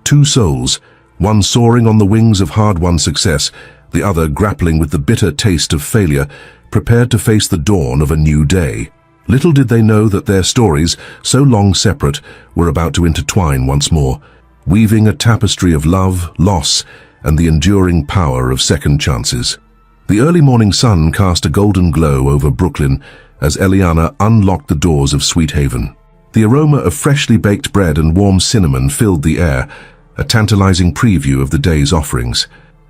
two souls, one soaring on the wings of hard-won success, the other grappling with the bitter taste of failure, prepared to face the dawn of a new day. Little did they know that their stories, so long separate, were about to intertwine once more, weaving a tapestry of love, loss, and the enduring power of second chances. The early morning sun cast a golden glow over Brooklyn as Eliana unlocked the doors of Sweet Haven. The aroma of freshly baked bread and warm cinnamon filled the air, a tantalizing preview of the day's offerings.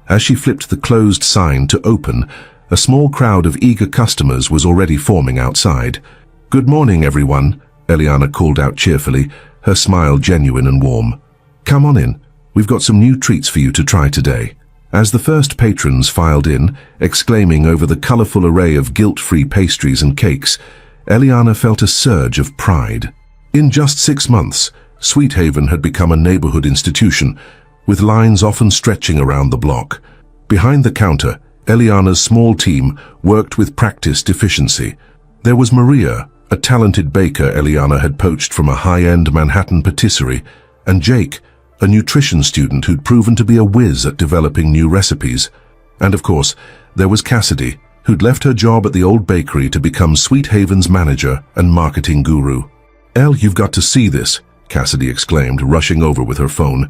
As she flipped the closed sign to open, a small crowd of eager customers was already forming outside. "Good morning, everyone," Eliana called out cheerfully, her smile genuine and warm. "Come on in. We've got some new treats for you to try today." As the first patrons filed in, exclaiming over the colorful array of guilt-free pastries and cakes, Eliana felt a surge of pride. In just 6 months, Sweet Haven had become a neighborhood institution, with lines often stretching around the block. Behind the counter, Eliana's small team worked with practiced efficiency. There was Maria, a talented baker Eliana had poached from a high-end Manhattan patisserie, and Jake, a nutrition student who'd proven to be a whiz at developing new recipes. And of course, there was Cassidy, who'd left her job at the old bakery to become Sweet Haven's manager and marketing guru. "Elle, you've got to see this," Cassidy exclaimed, rushing over with her phone.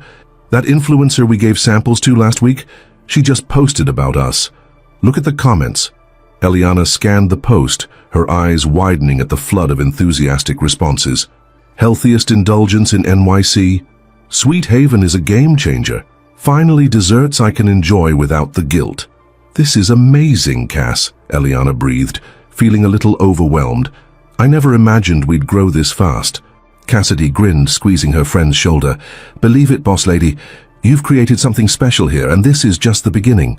"That influencer we gave samples to last week, she just posted about us. Look at the comments." Eliana scanned the post, her eyes widening at the flood of enthusiastic responses. "Healthiest indulgence in NYC? Sweet Haven is a game changer. Finally, desserts I can enjoy without the guilt." "This is amazing, Cass," Eliana breathed, feeling a little overwhelmed. "I never imagined we'd grow this fast." Cassidy grinned, squeezing her friend's shoulder. "Believe it, boss lady, you've created something special here, and this is just the beginning."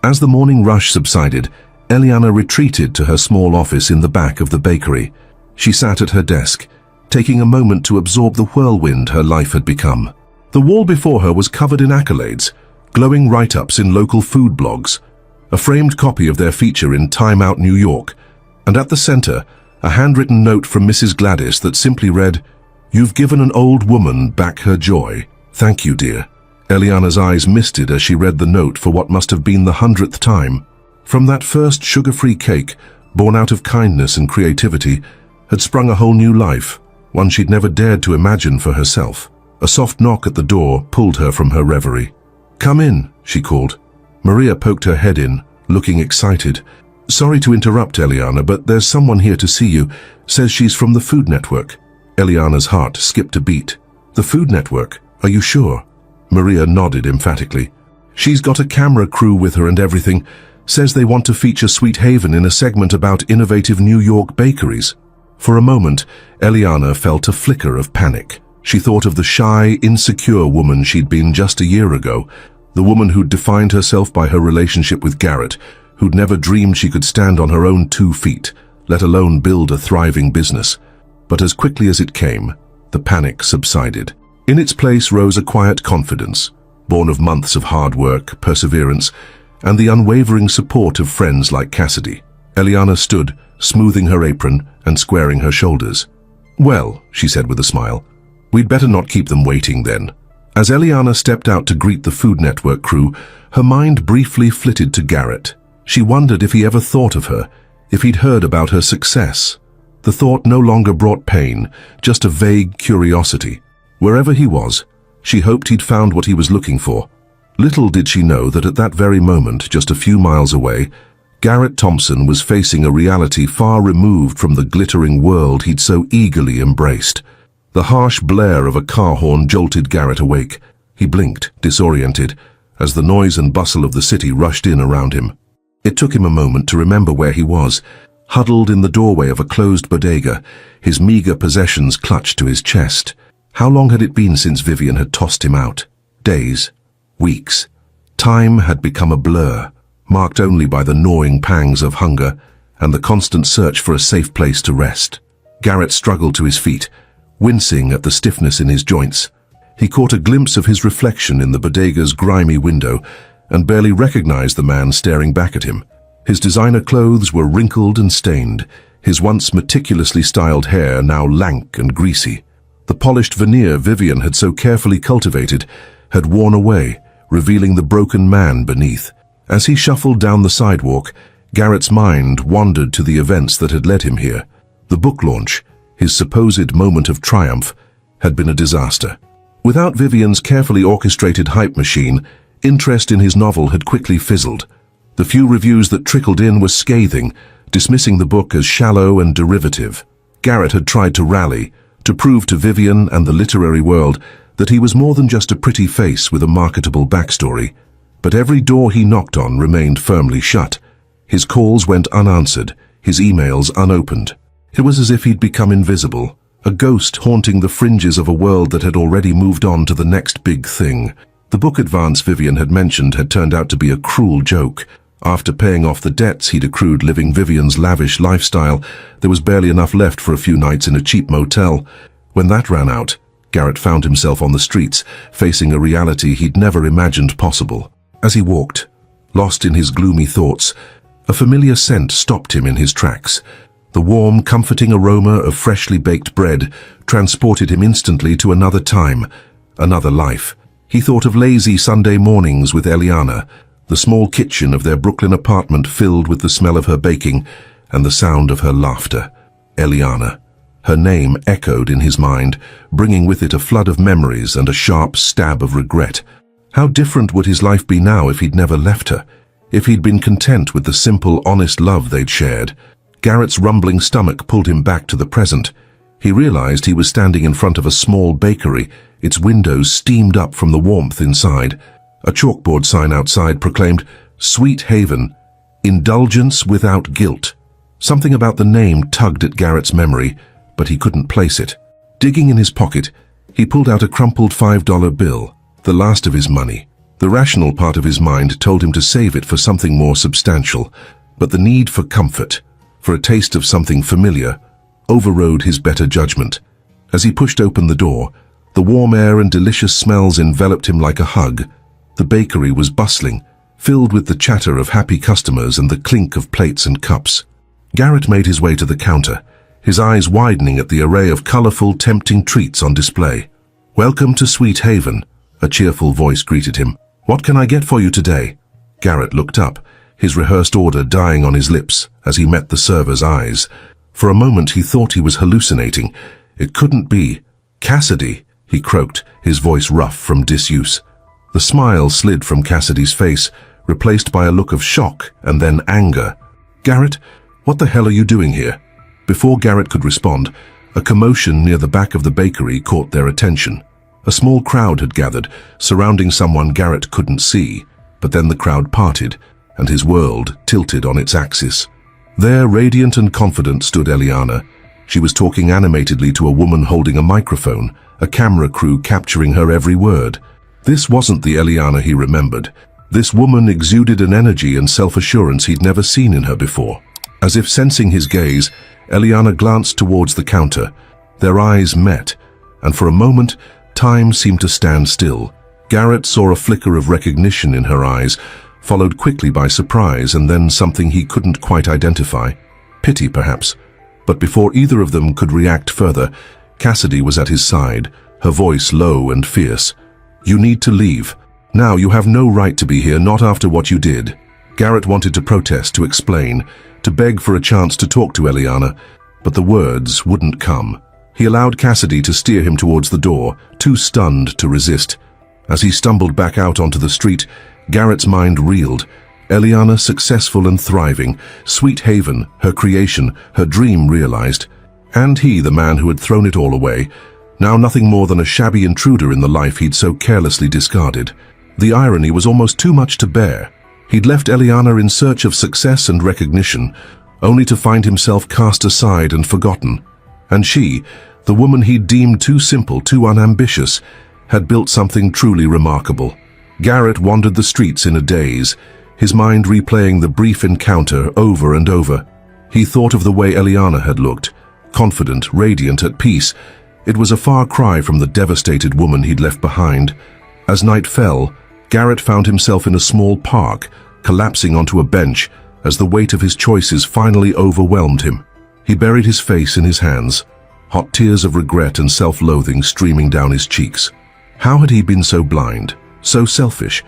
As the morning rush subsided, Eliana retreated to her small office in the back of the bakery. She sat at her desk, taking a moment to absorb the whirlwind her life had become. The wall before her was covered in accolades, glowing write-ups in local food blogs, a framed copy of their feature in Time Out New York, and at the center, a handwritten note from Mrs. Gladys that simply read, "You've given an old woman back her joy. Thank you, dear." Eliana's eyes misted as she read the note for what must have been the 100th time. From that first sugar-free cake, born out of kindness and creativity, had sprung a whole new life, one she'd never dared to imagine for herself. A soft knock at the door pulled her from her reverie. "Come in," she called. Maria poked her head in, looking excited. "Sorry to interrupt, Eliana, but there's someone here to see you. Says she's from the Food Network." Eliana's heart skipped a beat. "The Food Network, are you sure?" Maria nodded emphatically. "She's got a camera crew with her and everything. Says they want to feature Sweet Haven in a segment about innovative New York bakeries." For a moment, Eliana felt a flicker of panic. She thought of the shy, insecure woman she'd been just a year ago, the woman who'd defined herself by her relationship with Garrett, who'd never dreamed she could stand on her own 2 feet, let alone build a thriving business. But as quickly as it came, the panic subsided. In its place rose a quiet confidence, born of months of hard work, perseverance, and the unwavering support of friends like Cassidy. Eliana stood, smoothing her apron and squaring her shoulders. "Well," she said with a smile, "we'd better not keep them waiting then." As Eliana stepped out to greet the Food Network crew, her mind briefly flitted to Garrett. She wondered if he ever thought of her, if he'd heard about her success. The thought no longer brought pain, just a vague curiosity. Wherever he was, she hoped he'd found what he was looking for. Little did she know that at that very moment, just a few miles away, Garrett Thompson was facing a reality far removed from the glittering world he'd so eagerly embraced. The harsh blare of a car horn jolted Garrett awake. He blinked, disoriented, as the noise and bustle of the city rushed in around him. It took him a moment to remember where he was, huddled in the doorway of a closed bodega, his meager possessions clutched to his chest. How long had it been since Vivian had tossed him out? Days? Weeks? Time had become a blur, marked only by the gnawing pangs of hunger and the constant search for a safe place to rest. Garrett struggled to his feet, wincing at the stiffness in his joints. He caught a glimpse of his reflection in the bodega's grimy window and barely recognized the man staring back at him. His designer clothes were wrinkled and stained, his once meticulously styled hair now lank and greasy. The polished veneer Vivian had so carefully cultivated had worn away, revealing the broken man beneath. As he shuffled down the sidewalk, Garrett's mind wandered to the events that had led him here. The book launch, his supposed moment of triumph, had been a disaster. Without Vivian's carefully orchestrated hype machine, interest in his novel had quickly fizzled. The few reviews that trickled in were scathing, dismissing the book as shallow and derivative. Garrett had tried to rally, to prove to Vivian and the literary world that he was more than just a pretty face with a marketable backstory. But every door he knocked on remained firmly shut. His calls went unanswered, his emails unopened. It was as if he'd become invisible, a ghost haunting the fringes of a world that had already moved on to the next big thing. The book advance Vivian had mentioned had turned out to be a cruel joke. After paying off the debts he'd accrued living Vivian's lavish lifestyle, there was barely enough left for a few nights in a cheap motel. When that ran out, Garrett found himself on the streets, facing a reality he'd never imagined possible. As he walked, lost in his gloomy thoughts, a familiar scent stopped him in his tracks. The warm, comforting aroma of freshly baked bread transported him instantly to another time, another life. He thought of lazy Sunday mornings with Eliana, the small kitchen of their Brooklyn apartment filled with the smell of her baking and the sound of her laughter. Eliana. Her name echoed in his mind, bringing with it a flood of memories and a sharp stab of regret. How different would his life be now if he'd never left her, if he'd been content with the simple, honest love they'd shared? Garrett's rumbling stomach pulled him back to the present. He realized he was standing in front of a small bakery, its windows steamed up from the warmth inside. A chalkboard sign outside proclaimed, "Sweet Haven, indulgence without guilt." Something about the name tugged at Garrett's memory, but he couldn't place it. Digging in his pocket, he pulled out a crumpled $5 bill, the last of his money. The rational part of his mind told him to save it for something more substantial, but the need for comfort, for a taste of something familiar, overrode his better judgment. As he pushed open the door, the warm air and delicious smells enveloped him like a hug. The bakery was bustling, filled with the chatter of happy customers and the clink of plates and cups. Garrett made his way to the counter, his eyes widening at the array of colorful, tempting treats on display. "Welcome to Sweet Haven," a cheerful voice greeted him. "What can I get for you today?" Garrett looked up, his rehearsed order dying on his lips as he met the server's eyes. For a moment he thought he was hallucinating. It couldn't be. "Cassidy," he croaked, his voice rough from disuse. The smile slid from Cassidy's face, replaced by a look of shock and then anger. "Garrett, what the hell are you doing here?" Before Garrett could respond, A commotion near the back of the bakery caught their attention. A small crowd had gathered, surrounding someone Garrett couldn't see, but then the crowd parted, and his world tilted on its axis. There, radiant and confident, stood Eliana. She was talking animatedly to a woman holding a microphone, a camera crew capturing her every word. This wasn't the Eliana he remembered. This woman exuded an energy and self-assurance he'd never seen in her before. As if sensing his gaze, Eliana glanced towards the counter. Their eyes met, and for a moment, time seemed to stand still. Garrett saw a flicker of recognition in her eyes, followed quickly by surprise and then something he couldn't quite identify. Pity, perhaps. But before either of them could react further, Cassidy was at his side, her voice low and fierce. "You need to leave. Now you have no right to be here, not after what you did." Garrett wanted to protest, to explain, to beg for a chance to talk to Eliana, but the words wouldn't come. He allowed Cassidy to steer him towards the door, too stunned to resist. As he stumbled back out onto the street, Garrett's mind reeled. Eliana, successful and thriving, Sweet Haven, her creation, her dream realized. And he, the man who had thrown it all away, now nothing more than a shabby intruder in the life he'd so carelessly discarded. The irony was almost too much to bear. He'd left Eliana in search of success and recognition, only to find himself cast aside and forgotten. And she, the woman he'd deemed too simple, too unambitious, had built something truly remarkable. Garrett wandered the streets in a daze, his mind replaying the brief encounter over and over. He thought of the way Eliana had looked, confident, radiant, at peace. It was a far cry from the devastated woman he'd left behind. As night fell, Garrett found himself in a small park, collapsing onto a bench as the weight of his choices finally overwhelmed him. He buried his face in his hands, hot tears of regret and self-loathing streaming down his cheeks. How had he been so blind, so selfish?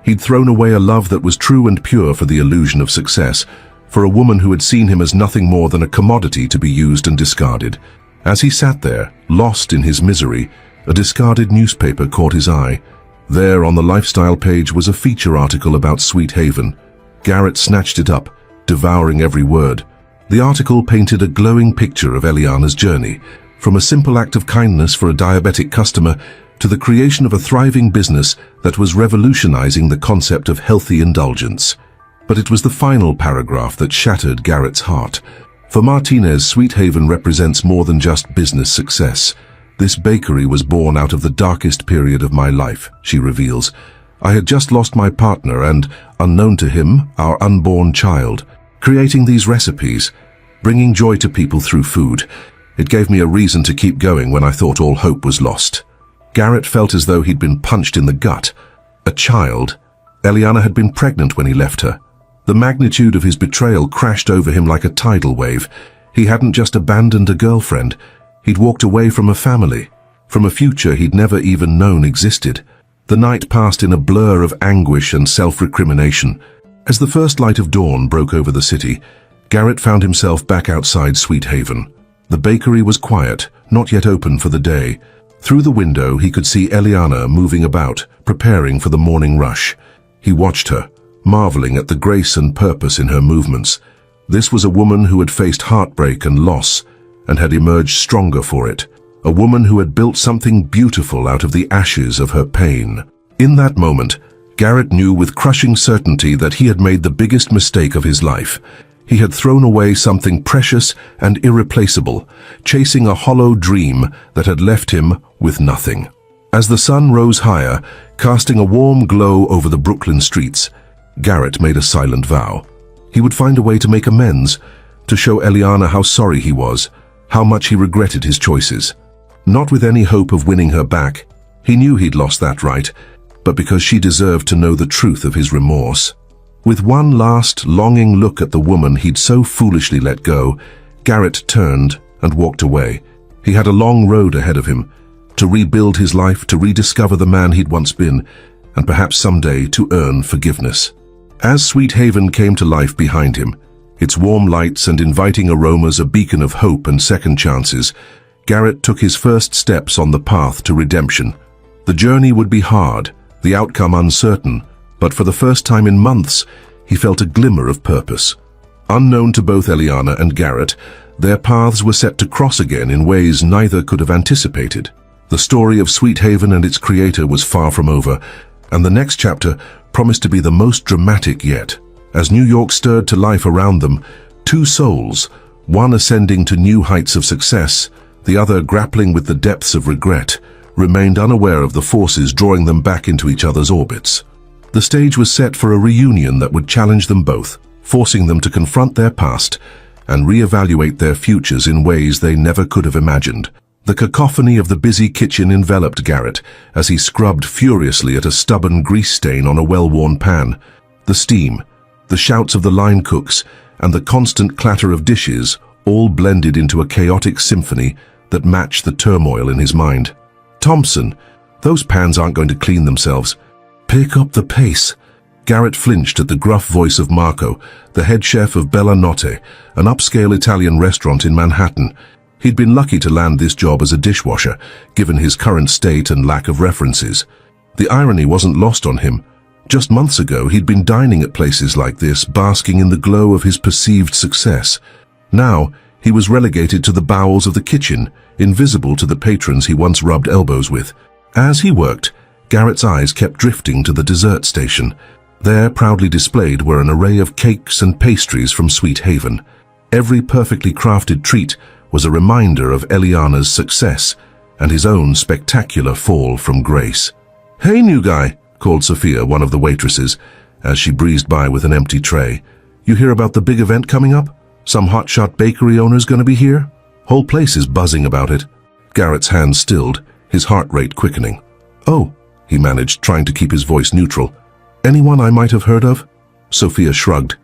He'd thrown away a love that was true and pure for the illusion of success, for a woman who had seen him as nothing more than a commodity to be used and discarded. As he sat there, lost in his misery, a discarded newspaper caught his eye. There on the lifestyle page was a feature article about Sweet Haven. Garrett snatched it up, devouring every word. The article painted a glowing picture of Eliana's journey, from a simple act of kindness for a diabetic customer to the creation of a thriving business that was revolutionizing the concept of healthy indulgence. But it was the final paragraph that shattered Garrett's heart. For Martinez, Sweet Haven represents more than just business success. "This bakery was born out of the darkest period of my life," she reveals. "I had just lost my partner and, unknown to him, our unborn child. Creating these recipes, bringing joy to people through food, it gave me a reason to keep going when I thought all hope was lost." Garrett felt as though he'd been punched in the gut. A child? Eliana had been pregnant when he left her. The magnitude of his betrayal crashed over him like a tidal wave. He hadn't just abandoned a girlfriend. He'd walked away from a family, from a future he'd never even known existed. The night passed in a blur of anguish and self-recrimination. As the first light of dawn broke over the city, Garrett found himself back outside Sweet Haven. The bakery was quiet, not yet open for the day. Through the window, he could see Eliana moving about, preparing for the morning rush. He watched her, marveling at the grace and purpose in her movements. This was a woman who had faced heartbreak and loss, and had emerged stronger for it. A woman who had built something beautiful out of the ashes of her pain. In that moment, Garrett knew with crushing certainty that he had made the biggest mistake of his life. He had thrown away something precious and irreplaceable, chasing a hollow dream that had left him with nothing. As the sun rose higher, casting a warm glow over the Brooklyn streets, Garrett made a silent vow. He would find a way to make amends, to show Eliana how sorry he was, how much he regretted his choices. Not with any hope of winning her back. He knew he'd lost that right, but because she deserved to know the truth of his remorse. With one last, longing look at the woman he'd so foolishly let go, Garrett turned and walked away. He had a long road ahead of him, to rebuild his life, to rediscover the man he'd once been, and perhaps someday to earn forgiveness. As Sweet Haven came to life behind him, its warm lights and inviting aromas a beacon of hope and second chances, Garrett took his first steps on the path to redemption. The journey would be hard, the outcome uncertain, but for the first time in months, he felt a glimmer of purpose. Unknown to both Eliana and Garrett, Their paths were set to cross again in ways neither could have anticipated. The story of Sweet Haven and its creator was far from over, and the next chapter promised to be the most dramatic yet. As New York stirred to life around them, two souls, one ascending to new heights of success, the other grappling with the depths of regret, remained unaware of the forces drawing them back into each other's orbits. The stage was set for a reunion that would challenge them both, forcing them to confront their past and reevaluate their futures in ways they never could have imagined. The cacophony of the busy kitchen enveloped Garrett as he scrubbed furiously at a stubborn grease stain on a well-worn pan. The steam, the shouts of the line cooks, and the constant clatter of dishes all blended into a chaotic symphony that matched the turmoil in his mind. "Thompson, those pans aren't going to clean themselves. Pick up the pace." Garrett flinched at the gruff voice of Marco, the head chef of Bella Notte, an upscale Italian restaurant in Manhattan. He'd been lucky to land this job as a dishwasher, given his current state and lack of references. The irony wasn't lost on him. Just months ago, he'd been dining at places like this, basking in the glow of his perceived success. Now, he was relegated to the bowels of the kitchen, invisible to the patrons he once rubbed elbows with. As he worked, Garrett's eyes kept drifting to the dessert station. There, proudly displayed, were an array of cakes and pastries from Sweet Haven. Every perfectly crafted treat was a reminder of Eliana's success and his own spectacular fall from grace. "Hey, new guy," called Sophia, one of the waitresses, as she breezed by with an empty tray. "You hear about the big event coming up? Some hotshot bakery owner's gonna be here? Whole place is buzzing about it." Garrett's hand stilled, his heart rate quickening. "Oh," he managed, trying to keep his voice neutral. "Anyone I might have heard of?" Sophia shrugged.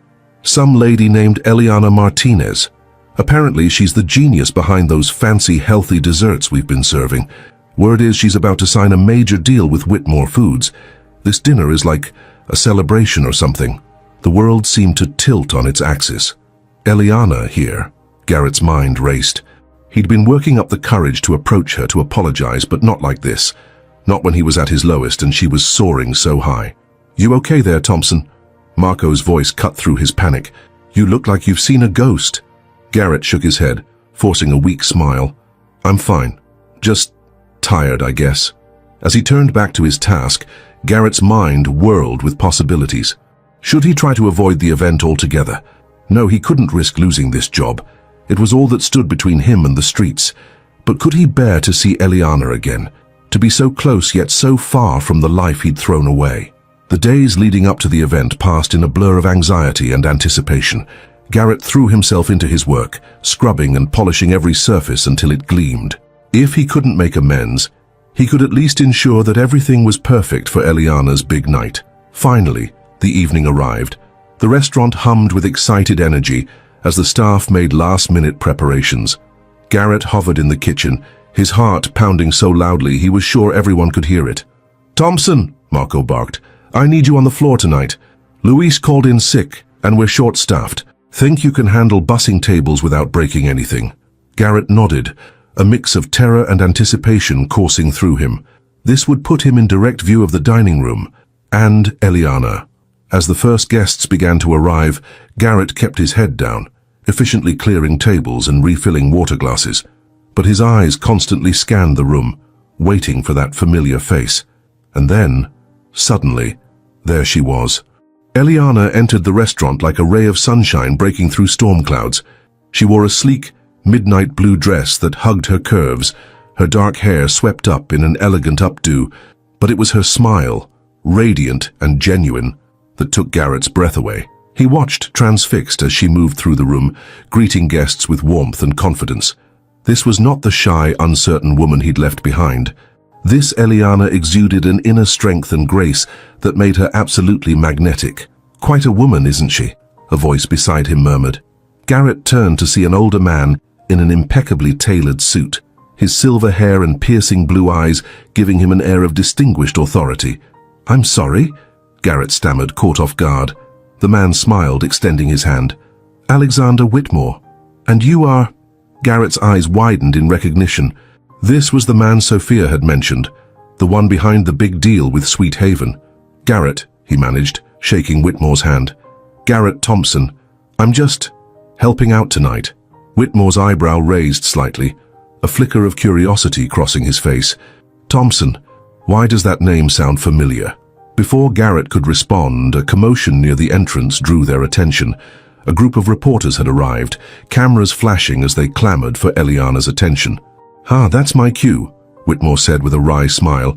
"Some lady named Eliana Martinez. Apparently she's the genius behind those fancy, healthy desserts we've been serving. Word is she's about to sign a major deal with Whitmore Foods. This dinner is like a celebration or something." The world seemed to tilt on its axis. Eliana here. Garrett's mind raced. He'd been working up the courage to approach her to apologize, but not like this. Not when he was at his lowest and she was soaring so high. "You okay there, Thompson?" Marco's voice cut through his panic. "You look like you've seen a ghost." Garrett shook his head, forcing a weak smile. "I'm fine. Just tired, I guess." As he turned back to his task, Garrett's mind whirled with possibilities. Should he try to avoid the event altogether? No, he couldn't risk losing this job. It was all that stood between him and the streets. But could he bear to see Eliana again? To be so close yet so far from the life he'd thrown away? The days leading up to the event passed in a blur of anxiety and anticipation. Garrett threw himself into his work, scrubbing and polishing every surface until it gleamed. If he couldn't make amends, he could at least ensure that everything was perfect for Eliana's big night. Finally, the evening arrived. The restaurant hummed with excited energy as the staff made last-minute preparations. Garrett hovered in the kitchen, his heart pounding so loudly he was sure everyone could hear it. "Thompson," Marco barked, "I need you on the floor tonight. Luis called in sick, and we're short-staffed. Think you can handle bussing tables without breaking anything?" Garrett nodded, a mix of terror and anticipation coursing through him. This would put him in direct view of the dining room and Eliana. As the first guests began to arrive, Garrett kept his head down, efficiently clearing tables and refilling water glasses. But his eyes constantly scanned the room, waiting for that familiar face. And then, suddenly, there she was. Eliana entered the restaurant like a ray of sunshine breaking through storm clouds. She wore a sleek, midnight blue dress that hugged her curves, her dark hair swept up in an elegant updo, but it was her smile, radiant and genuine, that took Garrett's breath away. He watched transfixed as she moved through the room, greeting guests with warmth and confidence. This was not the shy, uncertain woman he'd left behind. This Eliana exuded an inner strength and grace that made her absolutely magnetic. "Quite a woman, isn't she?" a voice beside him murmured. Garrett turned to see an older man in an impeccably tailored suit, his silver hair and piercing blue eyes giving him an air of distinguished authority. "I'm sorry," Garrett stammered, caught off guard. The man smiled, extending his hand. "Alexander Whitmore. And you are—" Garrett's eyes widened in recognition. This was the man Sophia had mentioned, the one behind the big deal with Sweet Haven. "Garrett," he managed, shaking Whitmore's hand. "Garrett Thompson. I'm just helping out tonight. Whitmore's eyebrow raised slightly, a flicker of curiosity crossing his face. Thompson, why does that name sound familiar? Before Garrett could respond, a commotion near the entrance drew their attention. A group of reporters had arrived, cameras flashing as they clamored for Eliana's attention. That's my cue, Whitmore said with a wry smile.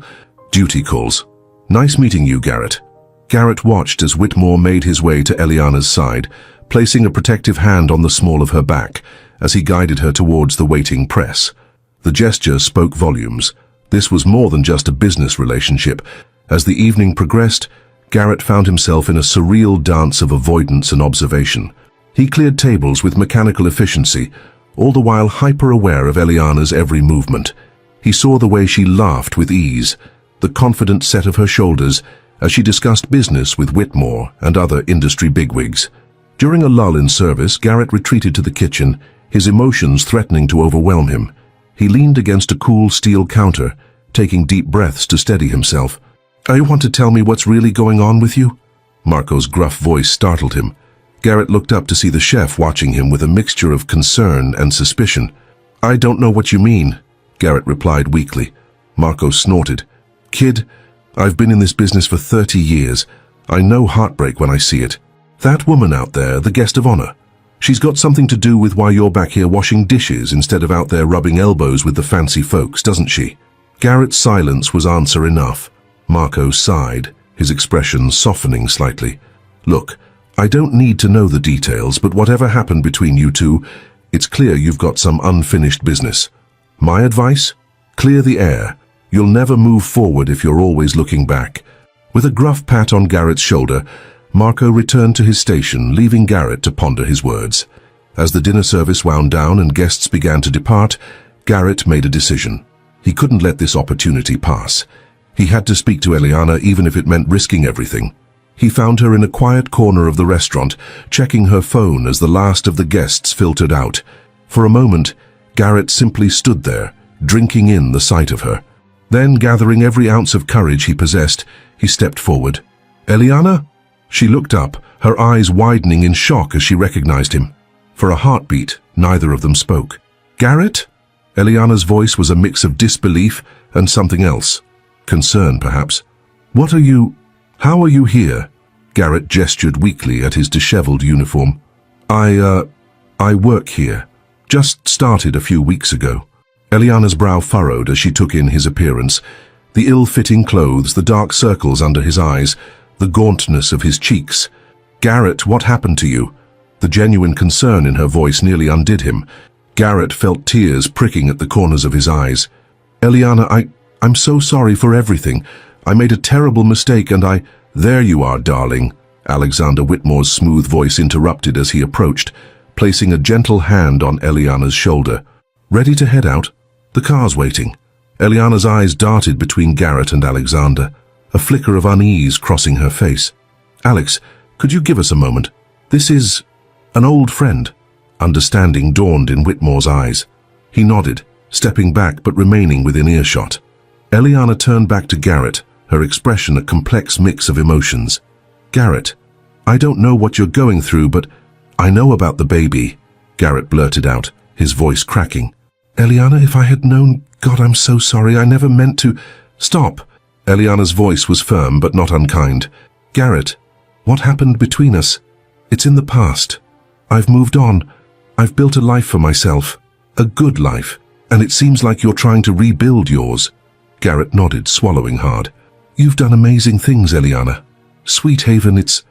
Duty calls. Nice meeting you, Garrett. Garrett watched as Whitmore made his way to Eliana's side, placing a protective hand on the small of her back as he guided her towards the waiting press. The gesture spoke volumes. This was more than just a business relationship. As the evening progressed, Garrett found himself in a surreal dance of avoidance and observation. He cleared tables with mechanical efficiency, all the while hyper-aware of Eliana's every movement. He saw the way she laughed with ease, the confident set of her shoulders as she discussed business with Whitmore and other industry bigwigs. During a lull in service, Garrett retreated to the kitchen, his emotions threatening to overwhelm him. He leaned against a cool steel counter, taking deep breaths to steady himself. "You want to tell me what's really going on with you?" Marco's gruff voice startled him. Garrett looked up to see the chef watching him with a mixture of concern and suspicion. "I don't know what you mean," Garrett replied weakly. Marco snorted. "Kid, I've been in this business for 30 years. I know heartbreak when I see it. That woman out there, the guest of honor, she's got something to do with why you're back here washing dishes instead of out there rubbing elbows with the fancy folks, doesn't she?" Garrett's silence was answer enough. Marco sighed, his expression softening slightly. "Look, I don't need to know the details, but whatever happened between you two, it's clear you've got some unfinished business. My advice? Clear the air. You'll never move forward if you're always looking back." With a gruff pat on Garrett's shoulder, Marco returned to his station, leaving Garrett to ponder his words. As the dinner service wound down and guests began to depart, Garrett made a decision. He couldn't let this opportunity pass. He had to speak to Eliana even if it meant risking everything. He found her in a quiet corner of the restaurant, checking her phone as the last of the guests filtered out. For a moment, Garrett simply stood there, drinking in the sight of her. Then, gathering every ounce of courage he possessed, he stepped forward. "Eliana?" She looked up, her eyes widening in shock as she recognized him. For a heartbeat, neither of them spoke. "Garrett?" Eliana's voice was a mix of disbelief and something else. Concern, perhaps. How are you here?" Garrett gestured weakly at his disheveled uniform. I work here. Just started a few weeks ago." Eliana's brow furrowed as she took in his appearance. The ill-fitting clothes, the dark circles under his eyes, the gauntness of his cheeks. "Garrett, what happened to you?" The genuine concern in her voice nearly undid him. Garrett felt tears pricking at the corners of his eyes. "Eliana, I'm so sorry for everything. I made a terrible mistake and There you are, darling," Alexander Whitmore's smooth voice interrupted as he approached, placing a gentle hand on Eliana's shoulder. "Ready to head out? The car's waiting." Eliana's eyes darted between Garrett and Alexander, a flicker of unease crossing her face. "Alex, could you give us a moment? This is an old friend." Understanding dawned in Whitmore's eyes. He nodded, stepping back but remaining within earshot. Eliana turned back to Garrett, her expression a complex mix of emotions. "Garrett, I don't know what you're going through, but I know about the baby," Garrett blurted out, his voice cracking. "Eliana, if I had known, God, I'm so sorry, I never meant to—" "Stop!" Eliana's voice was firm but not unkind. "Garrett, what happened between us? It's in the past. I've moved on. I've built a life for myself, a good life, and it seems like you're trying to rebuild yours." Garrett nodded, swallowing hard. "You've done amazing things, Eliana. Sweet Haven, it's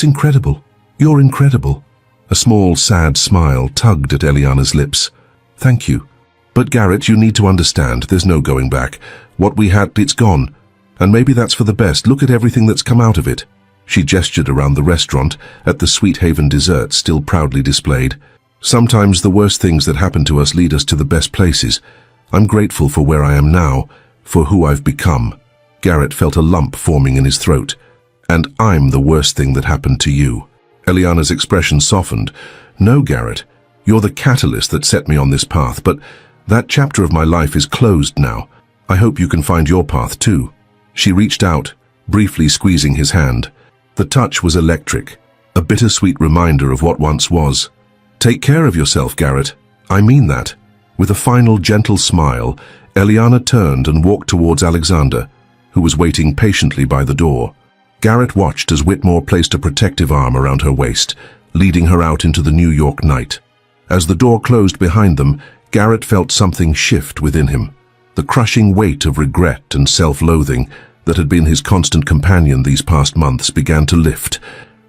incredible. You're incredible." A small, sad smile tugged at Eliana's lips. "Thank you. But Garrett, you need to understand, there's no going back. What we had, it's gone. And maybe that's for the best. Look at everything that's come out of it." She gestured around the restaurant, at the Sweet Haven desserts still proudly displayed. "Sometimes the worst things that happen to us lead us to the best places. I'm grateful for where I am now, for who I've become." Garrett felt a lump forming in his throat. "And I'm the worst thing that happened to you." Eliana's expression softened. "No, Garrett, you're the catalyst that set me on this path, but that chapter of my life is closed now. I hope you can find your path too." She reached out, briefly squeezing his hand. The touch was electric, a bittersweet reminder of what once was. "Take care of yourself, Garrett," I mean that. With a final gentle smile, Eliana turned and walked towards Alexander, who was waiting patiently by the door. Garrett watched as Whitmore placed a protective arm around her waist, leading her out into the New York night. As the door closed behind them, Garrett felt something shift within him. The crushing weight of regret and self-loathing that had been his constant companion these past months began to lift,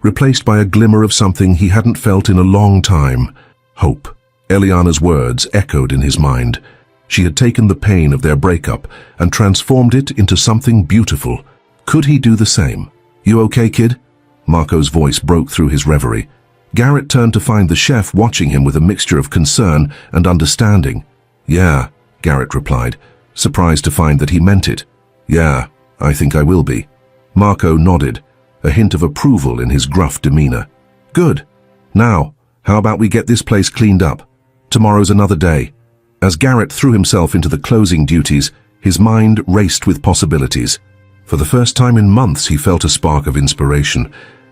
replaced by a glimmer of something he hadn't felt in a long time: hope. Eliana's words echoed in his mind. She had taken the pain of their breakup and transformed it into something beautiful. Could he do the same? "You okay, kid?" Marco's voice broke through his reverie. Garrett turned to find the chef watching him with a mixture of concern and understanding. "Yeah," Garrett replied, surprised to find that he meant it. "Yeah, I think I will be." Marco nodded, a hint of approval in his gruff demeanor. "Good. Now, how about we get this place cleaned up? Tomorrow's another day." As Garrett threw himself into the closing duties, his mind raced with possibilities. For the first time in months, he felt a spark of inspiration.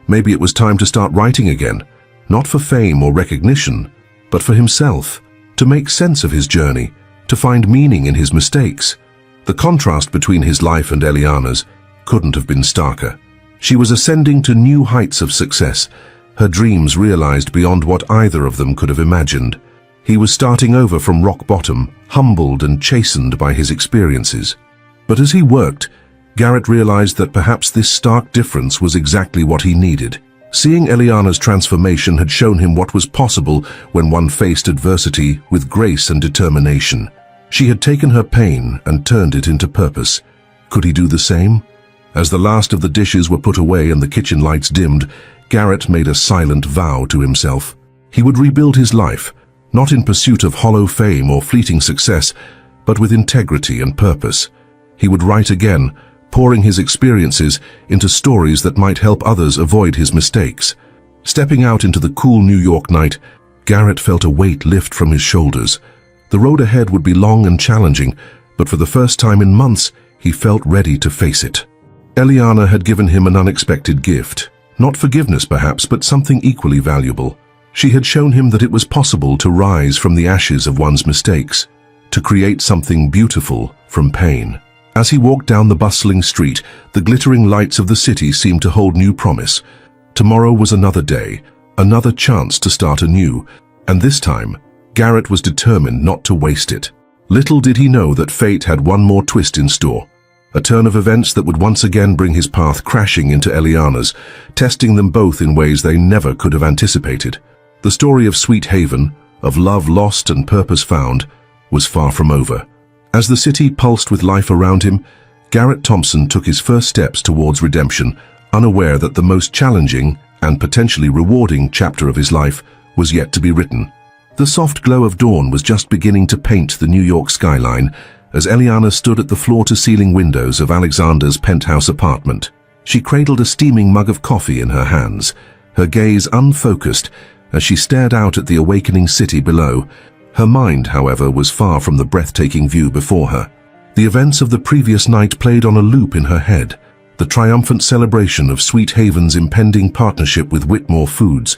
Maybe it was time to start writing again, not for fame or recognition, but for himself, to make sense of his journey, to find meaning in his mistakes. The contrast between his life and Eliana's couldn't have been starker. She was ascending to new heights of success, her dreams realized beyond what either of them could have imagined. He was starting over from rock bottom, humbled and chastened by his experiences. But as he worked, Garrett realized that perhaps this stark difference was exactly what he needed. Seeing Eliana's transformation had shown him what was possible when one faced adversity with grace and determination. She had taken her pain and turned it into purpose. Could he do the same? As the last of the dishes were put away and the kitchen lights dimmed, Garrett made a silent vow to himself. He would rebuild his life, not in pursuit of hollow fame or fleeting success, but with integrity and purpose. He would write again, pouring his experiences into stories that might help others avoid his mistakes. Stepping out into the cool New York night, Garrett felt a weight lift from his shoulders. The road ahead would be long and challenging, but for the first time in months, he felt ready to face it. Eliana had given him an unexpected gift. Not forgiveness perhaps, but something equally valuable. She had shown him that it was possible to rise from the ashes of one's mistakes, to create something beautiful from pain. As he walked down the bustling street, the glittering lights of the city seemed to hold new promise. Tomorrow was another day, another chance to start anew, and this time, Garrett was determined not to waste it. Little did he know that fate had one more twist in store, a turn of events that would once again bring his path crashing into Eliana's, testing them both in ways they never could have anticipated. The story of Sweet Haven, of love lost and purpose found, was far from over. As the city pulsed with life around him, Garrett Thompson took his first steps towards redemption, unaware that the most challenging and potentially rewarding chapter of his life was yet to be written. The soft glow of dawn was just beginning to paint the New York skyline as Eliana stood at the floor-to-ceiling windows of Alexander's penthouse apartment. She cradled a steaming mug of coffee in her hands, her gaze unfocused as she stared out at the awakening city below. Her mind, however, was far from the breathtaking view before her. The events of the previous night played on a loop in her head. The triumphant celebration of Sweet Haven's impending partnership with Whitmore Foods,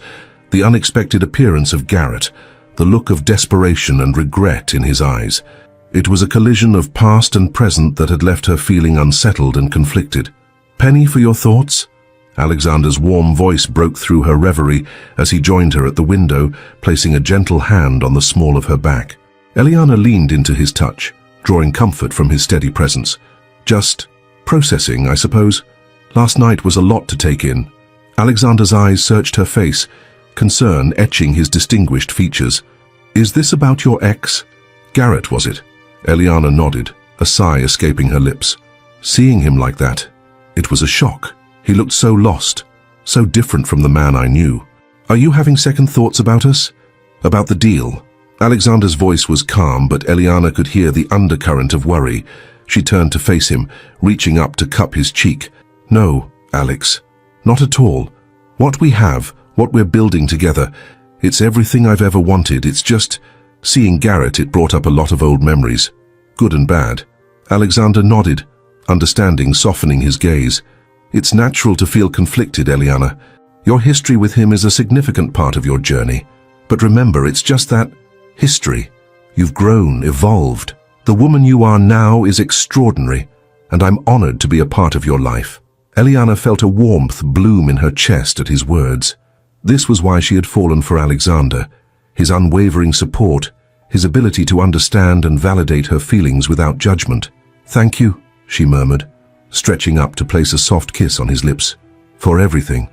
the unexpected appearance of Garrett, the look of desperation and regret in his eyes. It was a collision of past and present that had left her feeling unsettled and conflicted. "Penny, for your thoughts?" Alexander's warm voice broke through her reverie as he joined her at the window, placing a gentle hand on the small of her back. Eliana leaned into his touch, drawing comfort from his steady presence. "Just processing, I suppose. Last night was a lot to take in." Alexander's eyes searched her face, concern etching his distinguished features. "Is this about your ex? Garrett, was it?" Eliana nodded, a sigh escaping her lips. Seeing him like that, it was a shock. He looked so lost, so different from the man I knew. "Are you having second thoughts about us? About the deal?" Alexander's voice was calm, but Eliana could hear the undercurrent of worry. She turned to face him, reaching up to cup his cheek. "No, Alex, not at all. What we have, what we're building together, it's everything I've ever wanted. It's just..." Seeing Garrett, it brought up a lot of old memories, good and bad. Alexander nodded, understanding softening his gaze. "It's natural to feel conflicted, Eliana. Your history with him is a significant part of your journey. But remember, it's just that history. You've grown, evolved. The woman you are now is extraordinary, and I'm honored to be a part of your life." Eliana felt a warmth bloom in her chest at his words. This was why she had fallen for Alexander: his unwavering support, his ability to understand and validate her feelings without judgment. "Thank you," she murmured, stretching up to place a soft kiss on his lips. "For everything."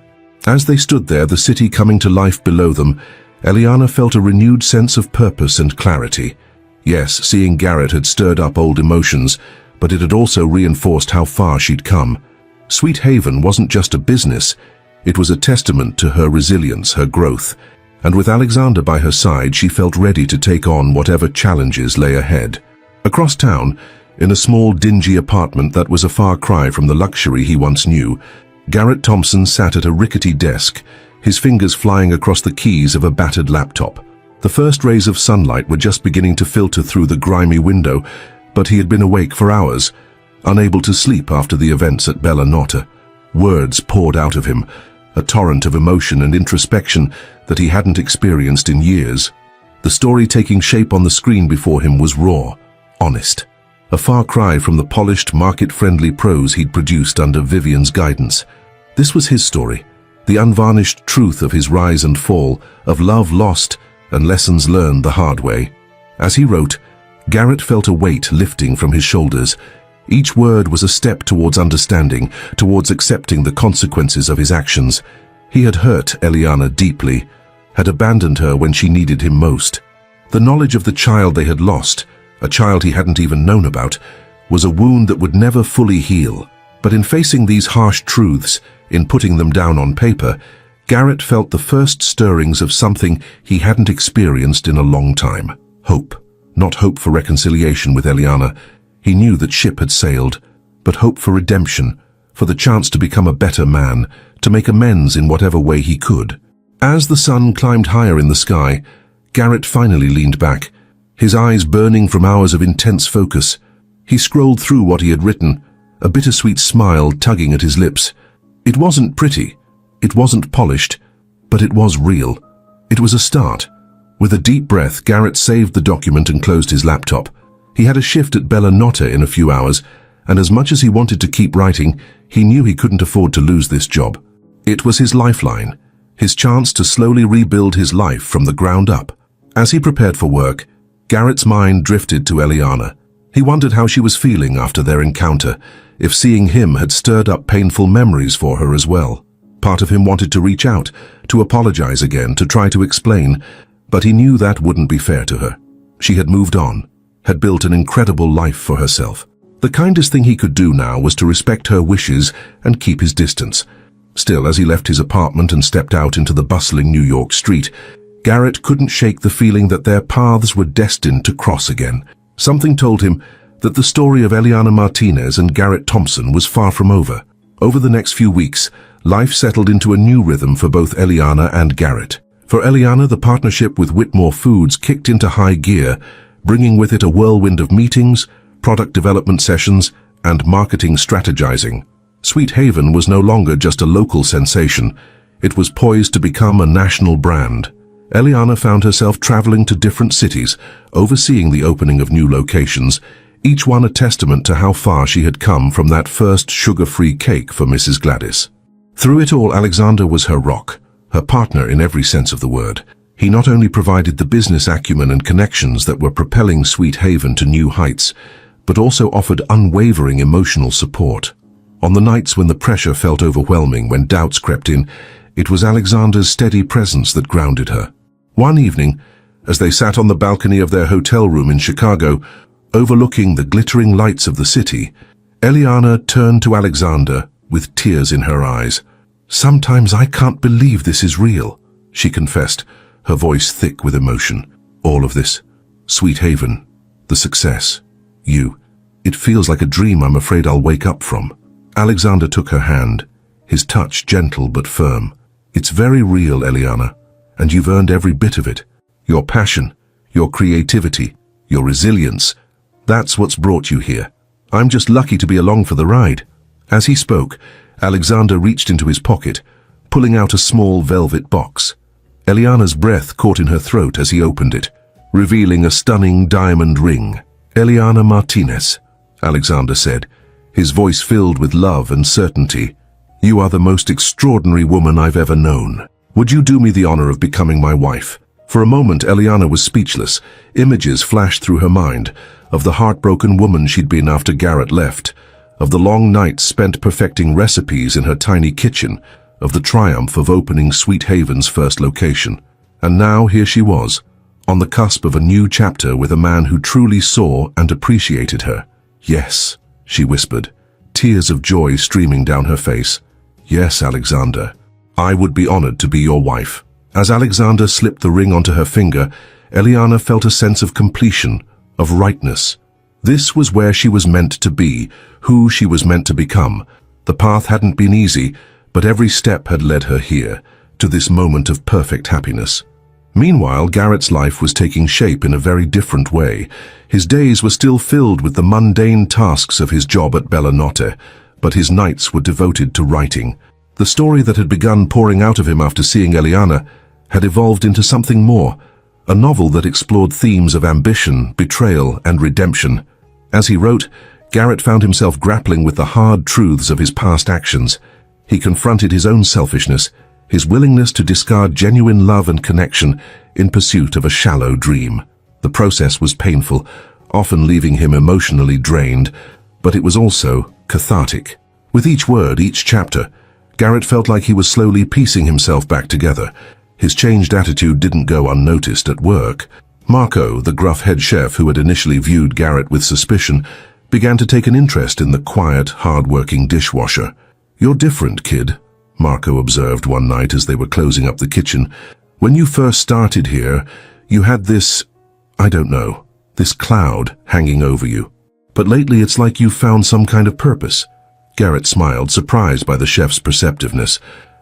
As they stood there, the city coming to life below them, Eliana felt a renewed sense of purpose and clarity. Yes, seeing Garrett had stirred up old emotions, but it had also reinforced how far she'd come. Sweet Haven wasn't just a business, it was a testament to her resilience, her growth, and with Alexander by her side, she felt ready to take on whatever challenges lay ahead. Across town, in a small, dingy apartment that was a far cry from the luxury he once knew, Garrett Thompson sat at a rickety desk, his fingers flying across the keys of a battered laptop. The first rays of sunlight were just beginning to filter through the grimy window, but he had been awake for hours, unable to sleep after the events at Bella Notte. Words poured out of him, a torrent of emotion and introspection that he hadn't experienced in years. The story taking shape on the screen before him was raw, honest, a far cry from the polished, market-friendly prose he'd produced under Vivian's guidance. This was his story, the unvarnished truth of his rise and fall, of love lost and lessons learned the hard way. As he wrote, Garrett felt a weight lifting from his shoulders. Each word was a step towards understanding, towards accepting the consequences of his actions. He had hurt Eliana deeply, had abandoned her when she needed him most. The knowledge of the child they had lost, a child he hadn't even known about, was a wound that would never fully heal. But in facing these harsh truths, in putting them down on paper, Garrett felt the first stirrings of something he hadn't experienced in a long time. Hope. Not hope for reconciliation with Eliana. He knew that ship had sailed, but hope for redemption, for the chance to become a better man, to make amends in whatever way he could. As the sun climbed higher in the sky, Garrett finally leaned back, his eyes burning from hours of intense focus. He scrolled through what he had written, a bittersweet smile tugging at his lips. It wasn't pretty, it wasn't polished, but it was real. It was a start. With a deep breath, Garrett saved the document and closed his laptop. He had a shift at Bella Notte in a few hours, and as much as he wanted to keep writing, he knew he couldn't afford to lose this job. It was his lifeline, his chance to slowly rebuild his life from the ground up. As he prepared for work, Garrett's mind drifted to Eliana. He wondered how she was feeling after their encounter, if seeing him had stirred up painful memories for her as well. Part of him wanted to reach out, to apologize again, to try to explain, but he knew that wouldn't be fair to her. She had moved on, had built an incredible life for herself. The kindest thing he could do now was to respect her wishes and keep his distance. Still, as he left his apartment and stepped out into the bustling New York street, Garrett couldn't shake the feeling that their paths were destined to cross again. Something told him that the story of Eliana Martinez and Garrett Thompson was far from over. Over the next few weeks, life settled into a new rhythm for both Eliana and Garrett. For Eliana, the partnership with Whitmore Foods kicked into high gear, bringing with it a whirlwind of meetings, product development sessions, and marketing strategizing. Sweet Haven was no longer just a local sensation. It was poised to become a national brand. Eliana found herself traveling to different cities, overseeing the opening of new locations, each one a testament to how far she had come from that first sugar-free cake for Mrs. Gladys. Through it all, Alexander was her rock, her partner in every sense of the word. He not only provided the business acumen and connections that were propelling Sweet Haven to new heights, but also offered unwavering emotional support. On the nights when the pressure felt overwhelming, when doubts crept in, it was Alexander's steady presence that grounded her. One evening, as they sat on the balcony of their hotel room in Chicago, overlooking the glittering lights of the city, Eliana turned to Alexander with tears in her eyes. "Sometimes I can't believe this is real," she confessed, her voice thick with emotion. "All of this, Sweet Haven, the success, you. It feels like a dream I'm afraid I'll wake up from." Alexander took her hand, his touch gentle but firm. "It's very real, Eliana, and you've earned every bit of it. Your passion, your creativity, your resilience, that's what's brought you here. I'm just lucky to be along for the ride." As he spoke, Alexander reached into his pocket, pulling out a small velvet box. Eliana's breath caught in her throat as he opened it. revealing a stunning diamond ring. "Eliana Martinez," Alexander said, his voice filled with love and certainty. "You are the most extraordinary woman I've ever known. Would you do me the honor of becoming my wife?" For a moment, Eliana was speechless. Images flashed through her mind of the heartbroken woman she'd been after Garrett left, of the long nights spent perfecting recipes in her tiny kitchen, of the triumph of opening Sweet Haven's first location. And now here she was, on the cusp of a new chapter with a man who truly saw and appreciated her. "Yes," she whispered, tears of joy streaming down her face. "Yes, Alexander. I would be honored to be your wife." As Alexander slipped the ring onto her finger, Eliana felt a sense of completion, of rightness. This was where she was meant to be, who she was meant to become. The path hadn't been easy, but every step had led her here, to this moment of perfect happiness. Meanwhile, Garrett's life was taking shape in a very different way. His days were still filled with the mundane tasks of his job at Bellanotte, but his nights were devoted to writing. The story that had begun pouring out of him after seeing Eliana had evolved into something more, a novel that explored themes of ambition, betrayal, and redemption. As he wrote, Garrett found himself grappling with the hard truths of his past actions. He confronted his own selfishness, his willingness to discard genuine love and connection in pursuit of a shallow dream. The process was painful, often leaving him emotionally drained, but it was also cathartic. With each word, each chapter, Garrett felt like he was slowly piecing himself back together. His changed attitude didn't go unnoticed at work. Marco, the gruff head chef who had initially viewed Garrett with suspicion, began to take an interest in the quiet, hard-working dishwasher. "You're different, kid," Marco observed one night as they were closing up the kitchen. "When you first started here, you had this, I don't know, this cloud hanging over you. But lately it's like you've found some kind of purpose." Garrett smiled, surprised by the chef's perceptiveness.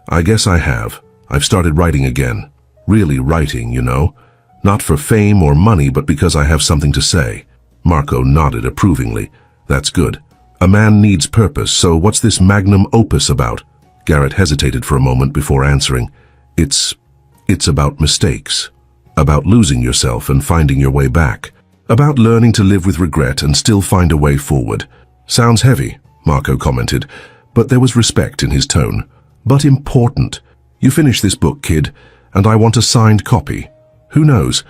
"I guess I have. I've started writing again. Really writing, you know. Not for fame or money, but because I have something to say." Marco nodded approvingly. "That's good. A man needs purpose, so what's this magnum opus about?" Garrett hesitated for a moment before answering. It's about mistakes. About losing yourself and finding your way back. About learning to live with regret and still find a way forward." "Sounds heavy," Marco commented, but there was respect in his tone. "But important. You finish this book, kid, and I want a signed copy. Who knows,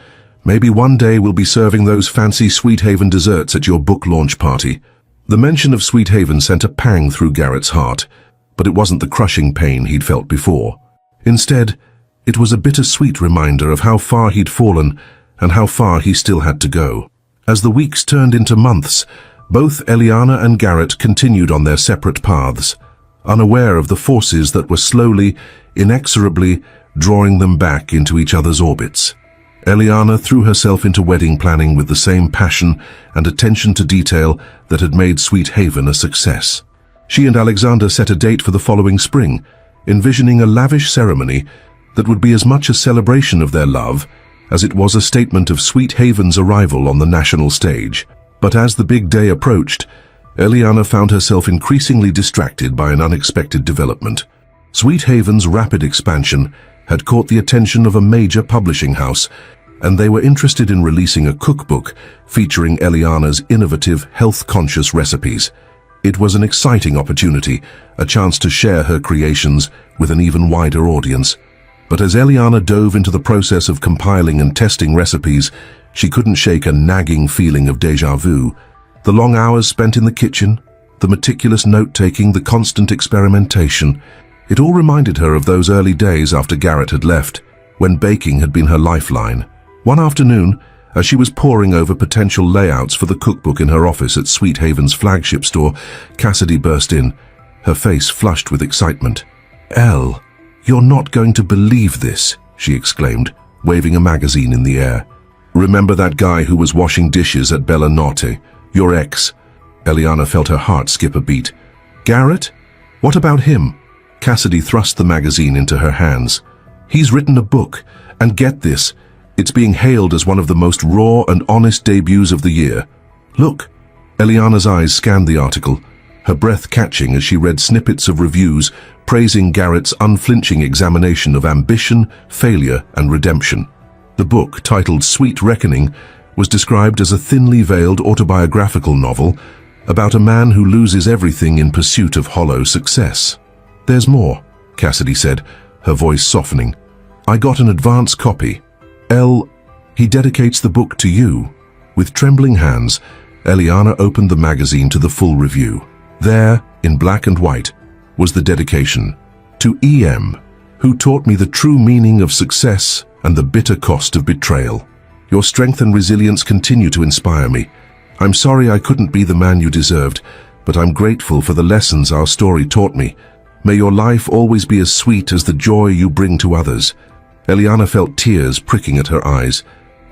maybe one day we'll be serving those fancy Sweet Haven desserts at your book launch party." The mention of Sweet Haven sent a pang through Garrett's heart, but it wasn't the crushing pain he'd felt before. Instead, it was a bittersweet reminder of how far he'd fallen and how far he still had to go. As the weeks turned into months, both Eliana and Garrett continued on their separate paths, unaware of the forces that were slowly, inexorably drawing them back into each other's orbits. Eliana threw herself into wedding planning with the same passion and attention to detail that had made Sweet Haven a success. She and Alexander set a date for the following spring, envisioning a lavish ceremony that would be as much a celebration of their love as it was a statement of Sweet Haven's arrival on the national stage. But as the big day approached, Eliana found herself increasingly distracted by an unexpected development. Sweet Haven's rapid expansion had caught the attention of a major publishing house, and they were interested in releasing a cookbook featuring Eliana's innovative, health-conscious recipes. It was an exciting opportunity, a chance to share her creations with an even wider audience. But as Eliana dove into the process of compiling and testing recipes, she couldn't shake a nagging feeling of déjà vu. The long hours spent in the kitchen, the meticulous note-taking, the constant experimentation, it all reminded her of those early days after Garrett had left, when baking had been her lifeline. One afternoon, as she was poring over potential layouts for the cookbook in her office at Sweet Haven's flagship store, Cassidy burst in, her face flushed with excitement. "Elle, you're not going to believe this," she exclaimed, waving a magazine in the air. "Remember that guy who was washing dishes at Bellanotte? Your ex?" Eliana felt her heart skip a beat. "Garrett? What about him?" Cassidy thrust the magazine into her hands. "He's written a book, and get this, it's being hailed as one of the most raw and honest debuts of the year. Look." Eliana's eyes scanned the article, her breath catching as she read snippets of reviews praising Garrett's unflinching examination of ambition, failure, and redemption. The book, titled Sweet Reckoning, was described as a thinly veiled autobiographical novel about a man who loses everything in pursuit of hollow success. "There's more," Cassidy said, her voice softening. "I got an advance copy. He dedicates the book to you." With trembling hands, Eliana opened the magazine to the full review. There, in black and white, was the dedication. "To E.M., who taught me the true meaning of success and the bitter cost of betrayal. Your strength and resilience continue to inspire me. I'm sorry I couldn't be the man you deserved, but I'm grateful for the lessons our story taught me. May your life always be as sweet as the joy you bring to others." Eliana felt tears pricking at her eyes.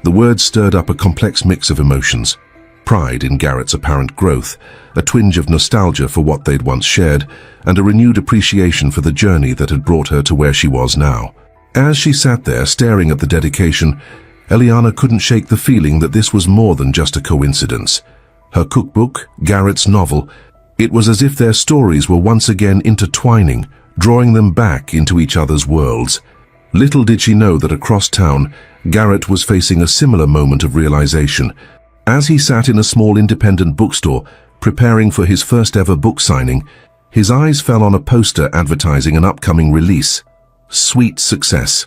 The words stirred up a complex mix of emotions. Pride in Garrett's apparent growth, a twinge of nostalgia for what they'd once shared, and a renewed appreciation for the journey that had brought her to where she was now. As she sat there staring at the dedication, Eliana couldn't shake the feeling that this was more than just a coincidence. Her cookbook, Garrett's novel, it was as if their stories were once again intertwining, drawing them back into each other's worlds. Little did she know that across town, Garrett was facing a similar moment of realization. As he sat in a small independent bookstore, preparing for his first ever book signing, his eyes fell on a poster advertising an upcoming release. Sweet Success.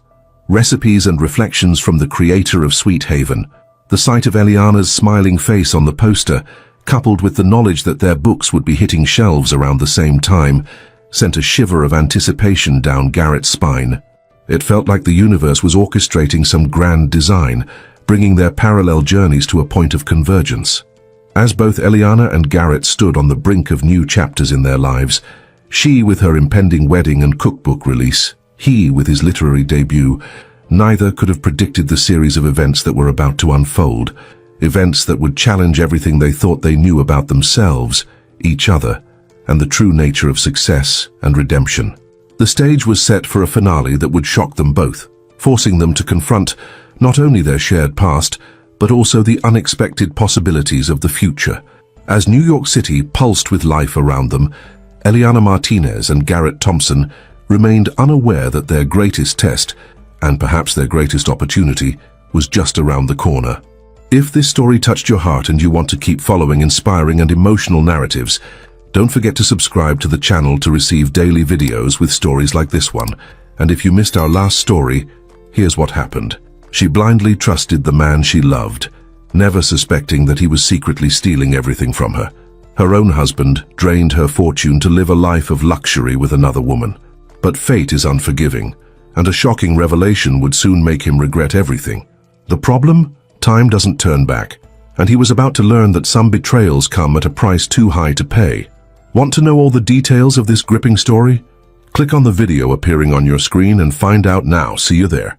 Recipes and reflections from the creator of Sweet Haven. The sight of Eliana's smiling face on the poster, coupled with the knowledge that their books would be hitting shelves around the same time, sent a shiver of anticipation down Garrett's spine. It felt like the universe was orchestrating some grand design, bringing their parallel journeys to a point of convergence. As both Eliana and Garrett stood on the brink of new chapters in their lives, she with her impending wedding and cookbook release, he with his literary debut, neither could have predicted the series of events that were about to unfold, events that would challenge everything they thought they knew about themselves, each other, and the true nature of success and redemption. The stage was set for a finale that would shock them both, forcing them to confront not only their shared past, but also the unexpected possibilities of the future. As New York City pulsed with life around them, Eliana Martinez and Garrett Thompson remained unaware that their greatest test, and perhaps their greatest opportunity, was just around the corner. If this story touched your heart and you want to keep following inspiring and emotional narratives, don't forget to subscribe to the channel to receive daily videos with stories like this one. And if you missed our last story, here's what happened. She blindly trusted the man she loved, never suspecting that he was secretly stealing everything from her. Her own husband drained her fortune to live a life of luxury with another woman. But fate is unforgiving, and a shocking revelation would soon make him regret everything. The problem? Time doesn't turn back, and he was about to learn that some betrayals come at a price too high to pay. Want to know all the details of this gripping story? Click on the video appearing on your screen and find out now. See you there.